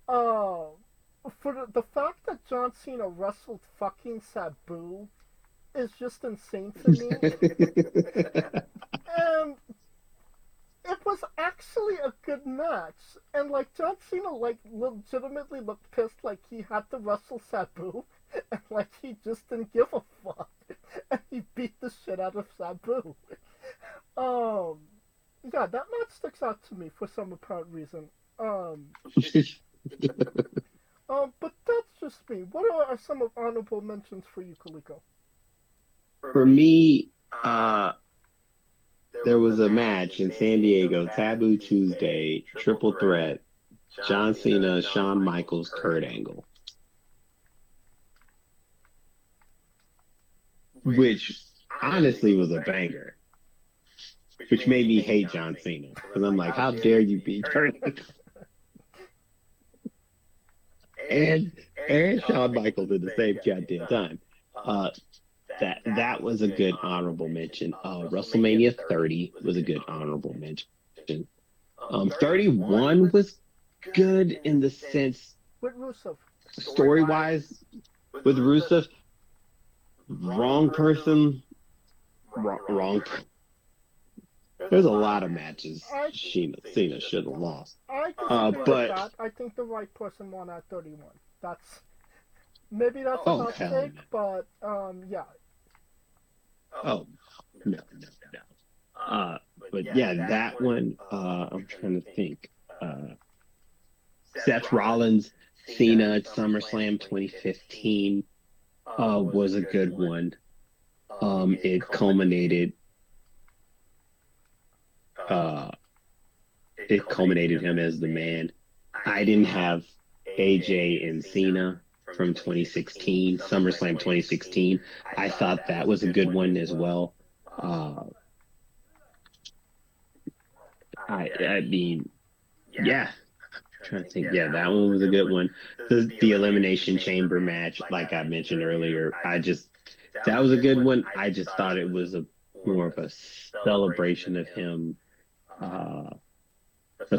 uh, for the fact that John Cena wrestled fucking Sabu is just insane to me. And it was actually a good match. And like John Cena legitimately looked pissed like he had to wrestle Sabu and like he just didn't give a fuck. And he beat the shit out of Sabu. Um yeah, that match sticks out to me for some apparent reason. But that's just me. What are some of honorable mentions for you, Kaliko? For me, there was a match in San Diego, Taboo Tuesday, triple threat, John Cena, Shawn Michaels, Kurt Angle, which honestly was a banger, which made me hate John Cena because I'm like, how dare you beat Kurt Angle and Shawn Michaels at the same goddamn time. That was a good honorable mention. WrestleMania 30 was a good honorable mention. 31 was good in the sense, With Rusev. story wise, with Rusev, wrong person, wrong. There's a lot of matches Cena should have lost. I disagree with that. I think the right person won at 31. That's maybe that's a hot take, but yeah. Oh no. But yeah, that one. I'm trying to think. Seth Rollins, Cena at SummerSlam 2015 was a good one. It culminated. It culminated him as the man. I didn't have AJ and Cena from 2016, SummerSlam 2016. I thought that was a good one as well. I mean, yeah. I'm trying to think. Yeah, that one was a good one. The Elimination Chamber match, like I mentioned earlier, that was a good one. I just thought it was more of a celebration of him, a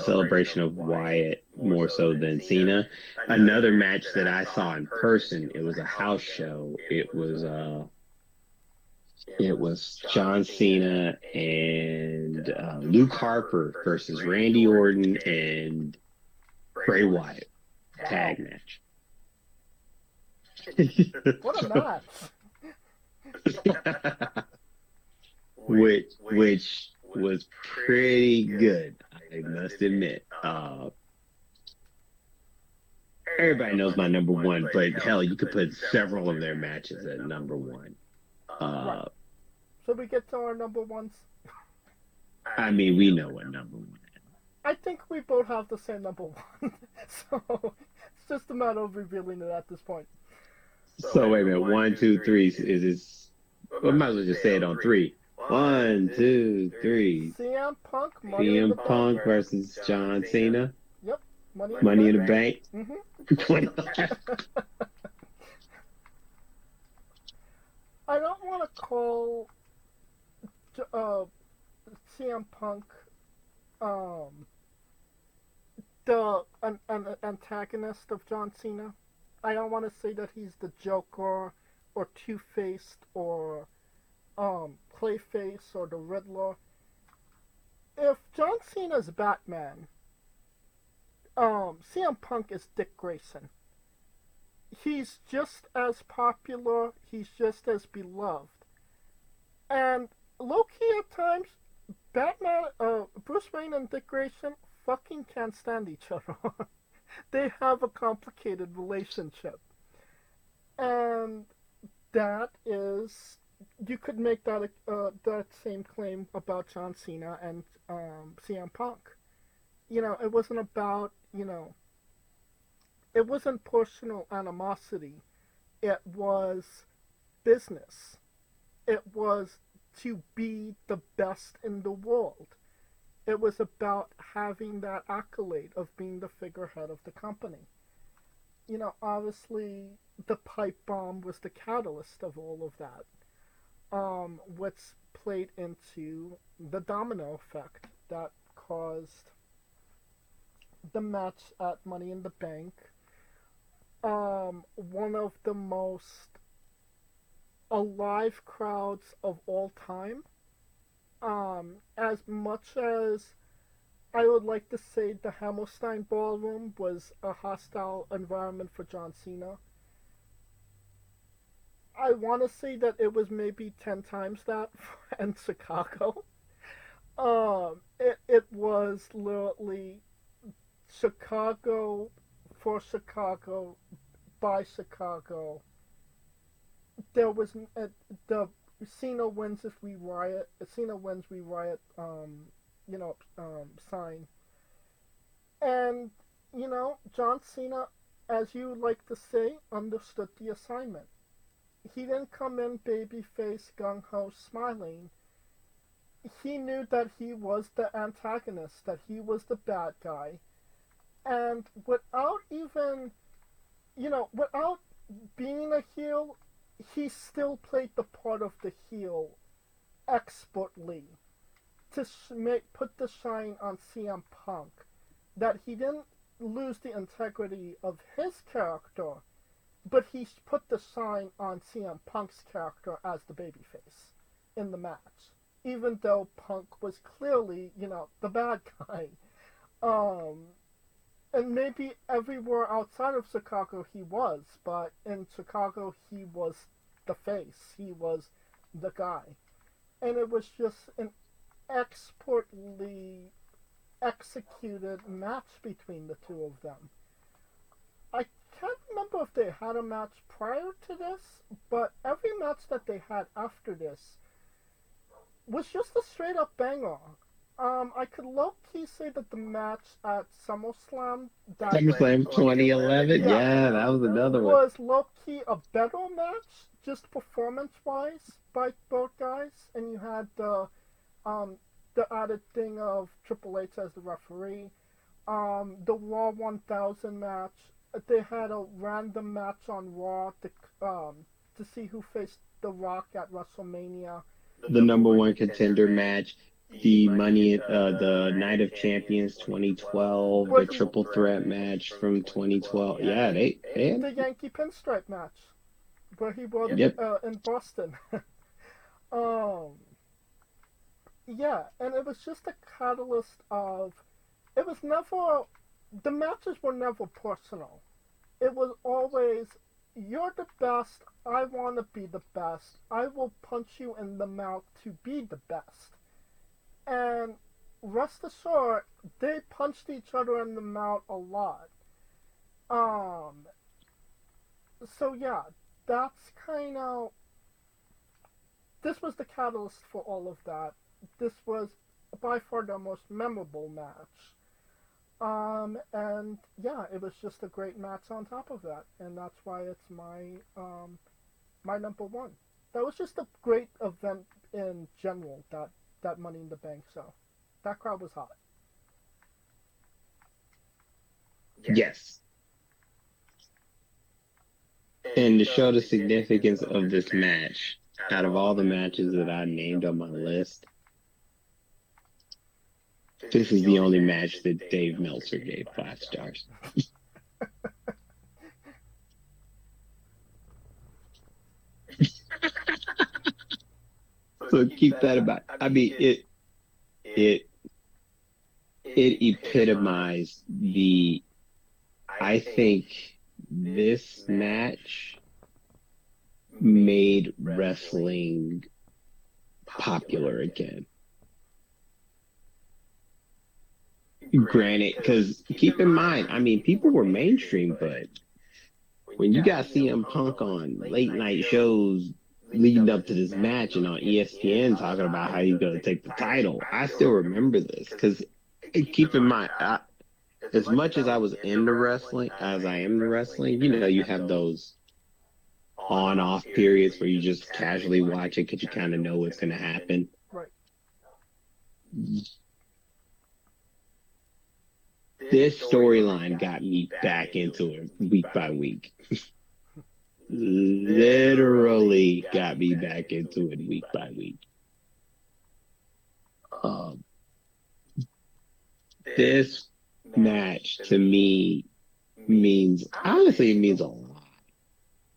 celebration of Wyatt more so than Cena. Another match that I saw in person, it was a house show. It was John Cena and Luke Harper versus Randy Orton and Bray Wyatt tag match. What a match! which was pretty good, I must admit. Everybody knows my number one, but hell, you could put several of their matches at number one. Right. Should we get to our number ones? I mean, we know what number one is. I think we both have the same number one, so it's just a matter of revealing it at this point. So wait a minute, 1, 2, 3 is this? We might as well just say it on three. 1, 2, 3. CM Punk, CM Punk versus John Cena. Yep, Money in the Bank. I don't want to call CM Punk an antagonist of John Cena. I don't want to say that he's the Joker or Two-Faced or Clayface or the Riddler. If John Cena's Batman, CM Punk is Dick Grayson. He's just as popular. He's just as beloved. And low key at times, Bruce Wayne and Dick Grayson fucking can't stand each other. They have a complicated relationship, and that is, you could make that same claim about John Cena and CM Punk. It wasn't about it wasn't personal animosity. It was business. It was to be the best in the world. It was about having that accolade of being the figurehead of the company. Obviously, the pipe bomb was the catalyst of all of that, which played into the domino effect that caused the match at Money in the Bank, one of the most alive crowds of all time. As much as I would like to say the Hammerstein Ballroom was a hostile environment for John Cena, I want to say that it was maybe 10 times that in Chicago. It was literally Chicago for Chicago by Chicago. There was the Cena wins if we riot. Cena wins we riot. Sign. And John Cena, as you like to say, understood the assignment. He didn't come in babyface, gung ho, smiling. He knew that he was the antagonist, that he was the bad guy, and without even, without being a heel, he still played the part of the heel expertly to put the shine on CM Punk, that he didn't lose the integrity of his character, but he put the shine on CM Punk's character as the babyface in the match, even though Punk was clearly, the bad guy. And maybe everywhere outside of Chicago he was, but in Chicago he was the face. He was the guy. And it was just an expertly executed match between the two of them. I can't remember if they had a match prior to this, but every match that they had after this was just a straight up banger. I could low-key say that the match at SummerSlam, SummerSlam 2011, yeah, that was another one. was low-key a better match, just performance-wise, by both guys. And you had the added thing of Triple H as the referee. The Raw 1000 match. They had a random match on Raw to see who faced The Rock at WrestleMania. The number one contender match, the the Night of Champions 2012, the triple threat match from 2012. Yeah, they had the Yankee Pinstripe match where he was in Boston. Yeah, and it was just a catalyst of. It was never. The matches were never personal. It was always, you're the best, I want to be the best, I will punch you in the mouth to be the best. And rest assured, they punched each other in the mouth a lot. So yeah, that's kind of, this was the catalyst for all of that. This was by far the most memorable match. And yeah, it was just a great match on top of that, and that's why it's my number one. That was just a great event in general, that Money in the Bank show. That crowd was hot. yes. And to show the significance of this match, out of all the matches that I named on my list, This is the only match that Dave Meltzer gave 5 stars. So keep that about. I mean, it epitomized the. I think this match made wrestling popular again. Granted, because keep in mind, I mean, people were mainstream, but when you got CM Punk on late night shows leading up to this match and on ESPN talking about how he's going to take the title, I still remember this because keep in mind, as much as I was into wrestling, as I am in wrestling, you know, you have those on-off periods where you just casually watch it because you kind of know what's going to happen. Right. This storyline got me back into it week by week. Literally got me back into it week by week. This match to me means, honestly, it means a lot.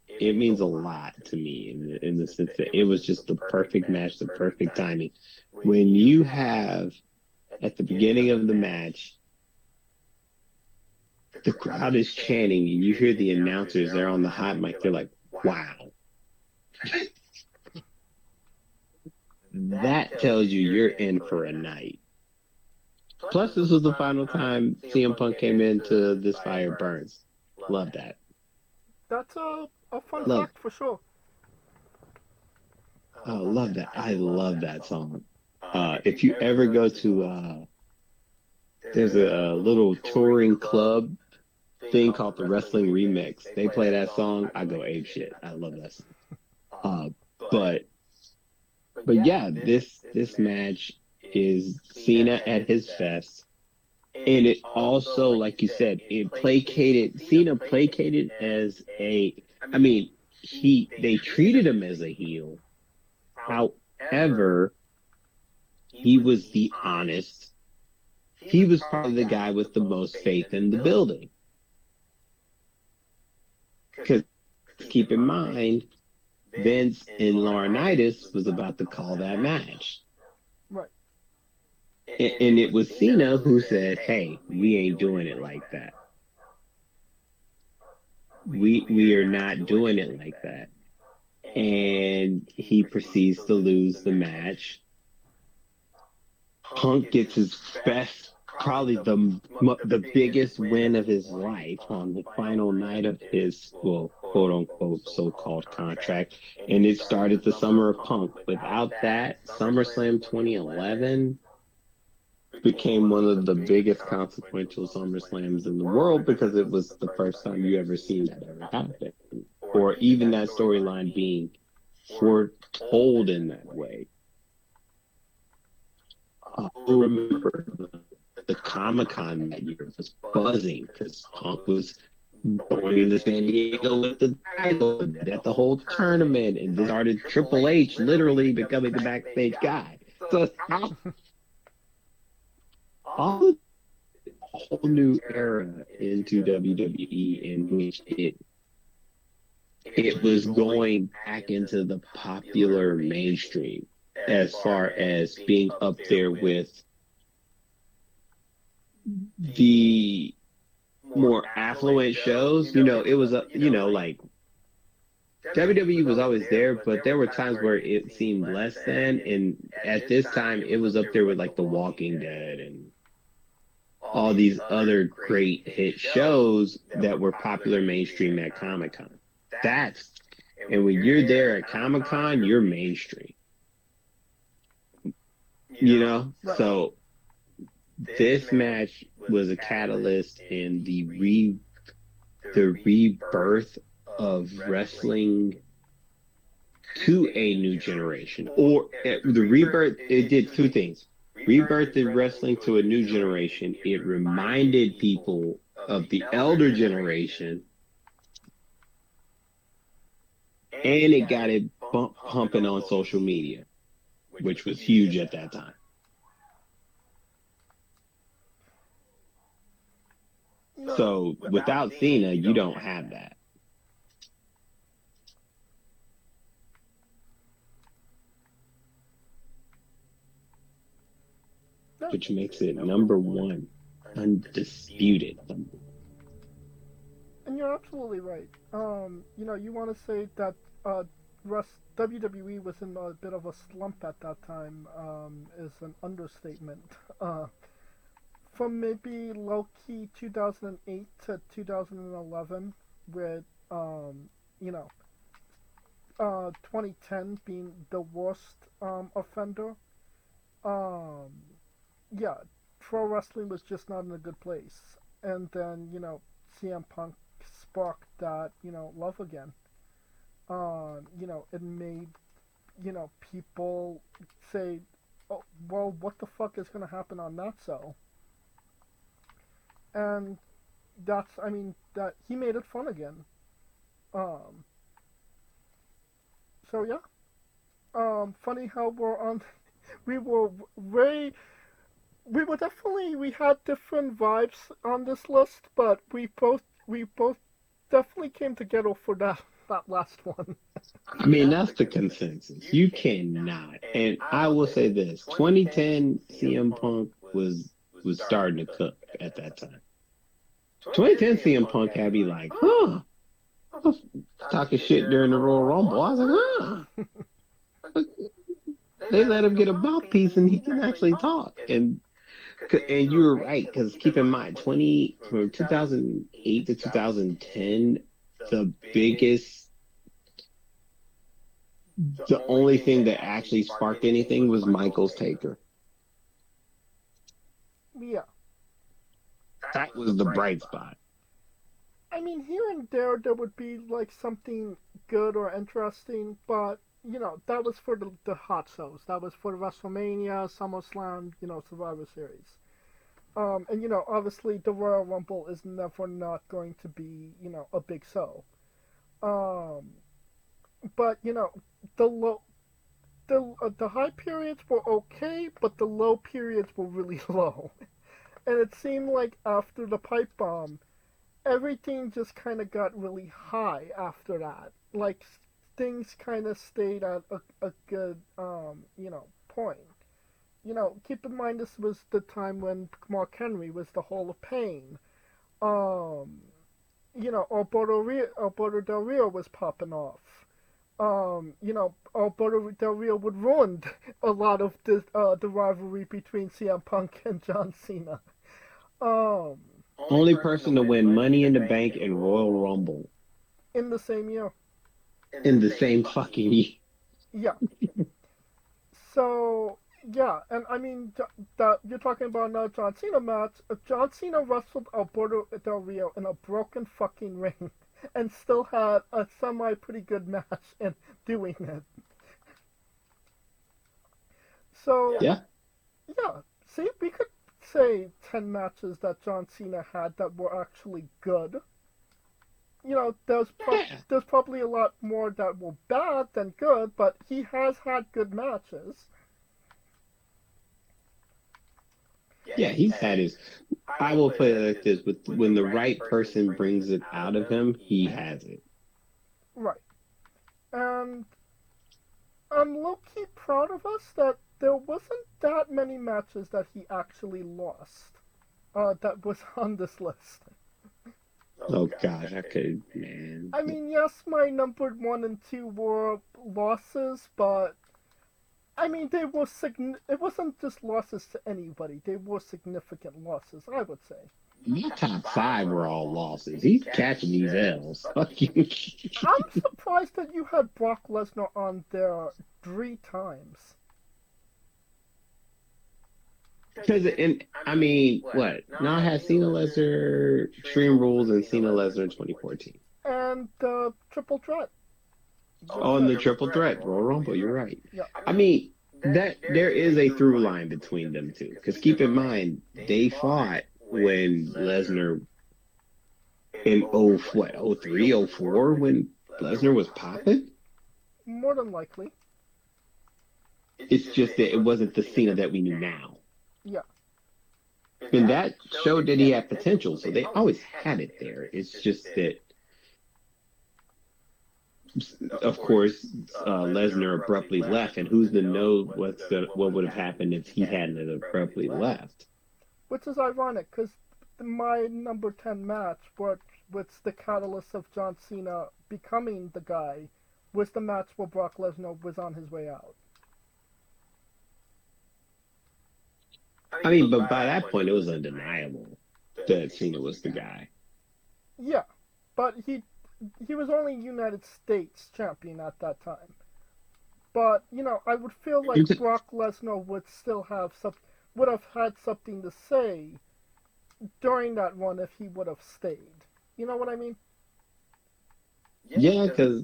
It means a lot to me in the sense that it was just the perfect match, the perfect timing. When you have, at the beginning of the match, the crowd is chanting and you hear the announcers, they're on the hot mic, they're like, wow. That tells you you're in for a night. Plus, this was the final time CM Punk came into This Fire Burns. Love that. That's a fun Love. fact for sure. Oh, love that. I love that song. If you ever go to, there's a little touring club thing called the Wrestling Remix. They play that song. I go ape shit. I love that song. But yeah, this match is Cena at his best. And it also, like you said, Cena placated as I mean, they treated him as a heel. However, he was the honest. He was probably the guy with the most faith in the building. Because keep in mind, Vince and Laurinaitis was about to call that match. Right. And it was Cena who said, hey, we ain't doing it like that. We are not doing it like that. And he proceeds to lose the match. Punk gets his best, probably the biggest win of his life on the final night of his, well, quote unquote, so-called contract. And it started the summer of Punk. Without that, SummerSlam 2011 became one of the biggest consequential SummerSlams in the world because it was the first time you ever seen that ever happen. Or even that storyline being foretold in that way. I remember the Comic-Con that year was buzzing because Punk was going into San Diego with the title at the whole tournament, and this started Triple H literally becoming the backstage guy. So all a whole new era into WWE in which it was going back into the popular mainstream as far as being up there with the more affluent shows. You know, it was like WWE was always there, but there were times where it seemed less than, and at this time it was up there with like The Walking Dead and all these other great hit shows that were popular mainstream at Comic-Con. And when you're there at Comic-Con, you're mainstream. You know? Right. So this match was a catalyst in the rebirth of wrestling to a new generation. Or the rebirth, it did two things. Rebirthed wrestling to a new generation. It reminded people of the elder generation, and it got it pumping on social media, which was huge at that time. So without Cena, you don't have that, Yeah, which makes it number one, undisputed. and you're absolutely right. You want to say that uh, WWE was in a bit of a slump at that time is an understatement. Uh, from maybe low key 2008 to 2011, with you know 2010 being the worst offender. Um, yeah, pro wrestling was just not in a good place, and then CM Punk sparked that love again. It made people say, "Oh, well, what the fuck is gonna happen on that show?" And that he made it fun again. Um, so yeah. Funny how we were way, we had different vibes on this list, but we both definitely came together for that last one. I mean, that's the consensus. You cannot. And I will say this: 2010 CM Punk was starting to cook at that time. 2010 CM Punk had me like, huh, I was talking shit during the Royal Rumble. I was like, they let him get a mouthpiece and he can actually talk. And you were right, because keep in mind, from 2008 to 2010, the biggest, the only thing that actually sparked anything was Michael's Taker. Yeah, That was the bright spot. I mean, here and there would be like something good or interesting, but that was for the hot shows. That was for WrestleMania, SummerSlam, Survivor Series. And obviously the Royal Rumble is never not going to be, a big show. Um, but the low, the high periods were okay, but the low periods were really low. And it seemed like after the pipe bomb, everything just kind of got really high after that. Like things kind of stayed at a good point. Keep in mind this was the time when Mark Henry was the Hall of Pain. Um, Alberto Del Rio was popping off. Alberto Del Rio would ruin a lot of the rivalry between CM Punk and John Cena. Um, Only person to win Money in the Bank and Royal Rumble in the same year. in the same fucking year. Yeah. So yeah, and I mean that you're talking about another John Cena match. John Cena wrestled Alberto Del Rio in a broken fucking ring, and still had a semi pretty good match in doing it. So Yeah. yeah, see, we could say 10 matches that John Cena had that were actually good. Yeah. There's probably a lot more that were bad than good, but he has had good matches. Yeah, he's had his. I will put it like this: with when the right person brings it out of him, he has it. Right. And I'm low key proud of us that there wasn't that many matches that he actually lost. That was on this list. Oh gosh, I could, man. I mean, yes, my numbered one and two were losses, but I mean, it wasn't just losses to anybody. They were significant losses, I would say. My top five were all losses. He's catching these L's. Fuck you. I'm surprised that you had Brock Lesnar on there 3 times. Because, and I mean, what? Now I had Cena Lesnar, Extreme Rules, and Cena Lesnar in 2014. And the triple threat. Oh, and the triple threat, Royal Rumble. You're right. Yeah. I mean, that there is a through line between them two. Because keep in mind, they fought when Lesnar in oh three, oh four, when Lesnar was popping. More than likely. It's just that it wasn't the Cena that we knew now. Yeah. And that showed that he had potential. So they always had it there. It's just that, of course, Lesnar abruptly left, and who's to know what would have happened if he hadn't abruptly left? Which is ironic, because my number 10 match, what's the catalyst of John Cena becoming the guy, was the match where Brock Lesnar was on his way out. I mean, but by that point, it was undeniable that Cena was the guy. Yeah, but he was only United States champion at that time. But I would feel like Brock Lesnar would have had something to say during that one if he would have stayed. You know what I mean? Yeah, because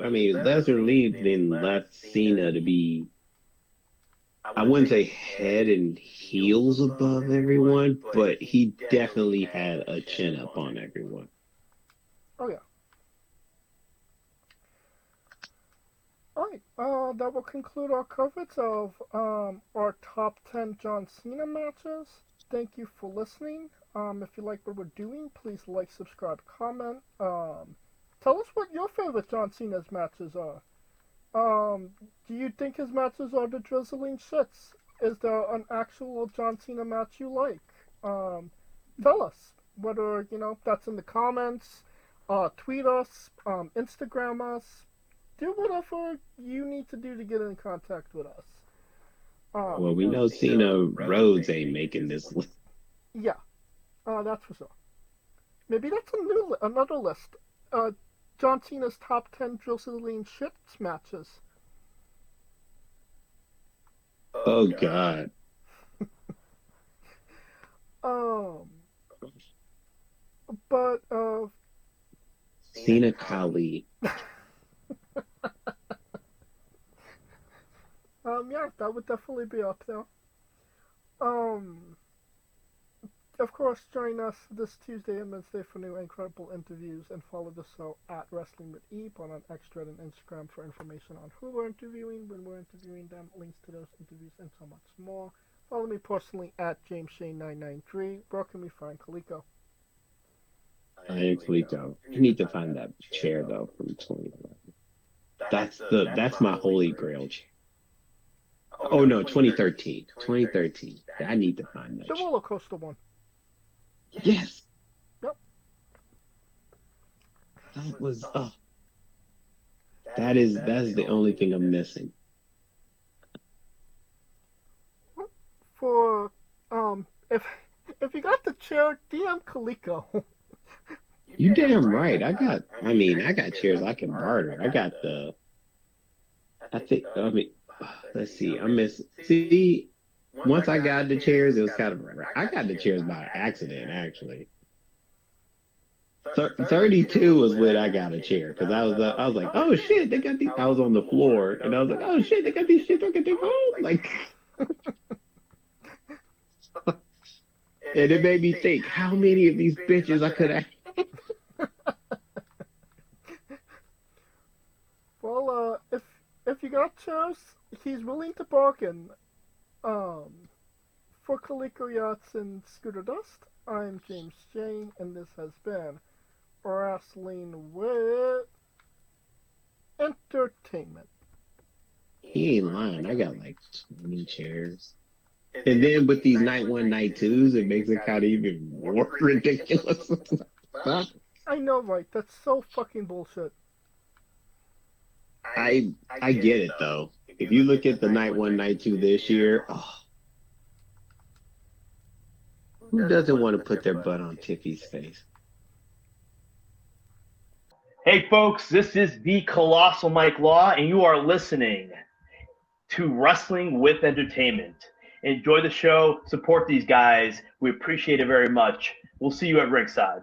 I mean, Lesnar left Cena to be, I wouldn't say head and heels above everyone, but he definitely had a chin up on everyone. Oh yeah. Alright, that will conclude our coverage of our top 10 John Cena matches. Thank you for listening. If you like what we're doing, please like, subscribe, comment. Tell us what your favorite John Cena's matches are. Do you think his matches are the drizzling shits? Is there an actual John Cena match you like? Tell us. Whether, that's in the comments, tweet us, Instagram us. Do whatever you need to do to get in contact with us. Well, we know Cena Rhodes ain't making this list. Yeah, that's for sure. Maybe that's another list. John Cena's top 10 drizzling shits matches. Oh God. But Cena Khali. Yeah, that would definitely be up there. Of course, join us this Tuesday and Wednesday for new incredible interviews, and follow the show at Wrestling with E on Extra and Instagram for information on who we're interviewing, when we're interviewing them, links to those interviews, and so much more. Follow me personally at JamesShane993. Where can we find Kaliko? I am Kaliko. You need to find that chair though from 2011. That's my holy grail chair. Oh no, 2013. 2013. I need to find that. The roller coaster one. Yes. Yep. That was that is the only thing I'm missing. For if you got the chair, DM Kaliko. You damn right. I got chairs I can barter. Let's see. Once I got the chairs, it was kind of, I got the chairs by accident, actually. 32 was when I got a chair, because I was like, oh shit, they got these. I was on the floor, and I was like, oh shit, they got these shit I can take home. Like, and it made me think, how many of these bitches I could have. Well, if you got chairs, he's willing to bargain. For Kaliko Yachts and Scooter Dust, I'm James Jane, and this has been Wrestling with Entertainment. He ain't lying. I got like 20 chairs. And then with these night one, night twos, it makes it kind of even more ridiculous. I know, right? That's so fucking bullshit. I get it though. If you look at the night one, night two this year, who doesn't want to put their butt on Tiffy's face? Hey folks, this is the Colossal Mike Law, and you are listening to Wrestling with Entertainment. Enjoy the show, support these guys. We appreciate it very much. We'll see you at ringside.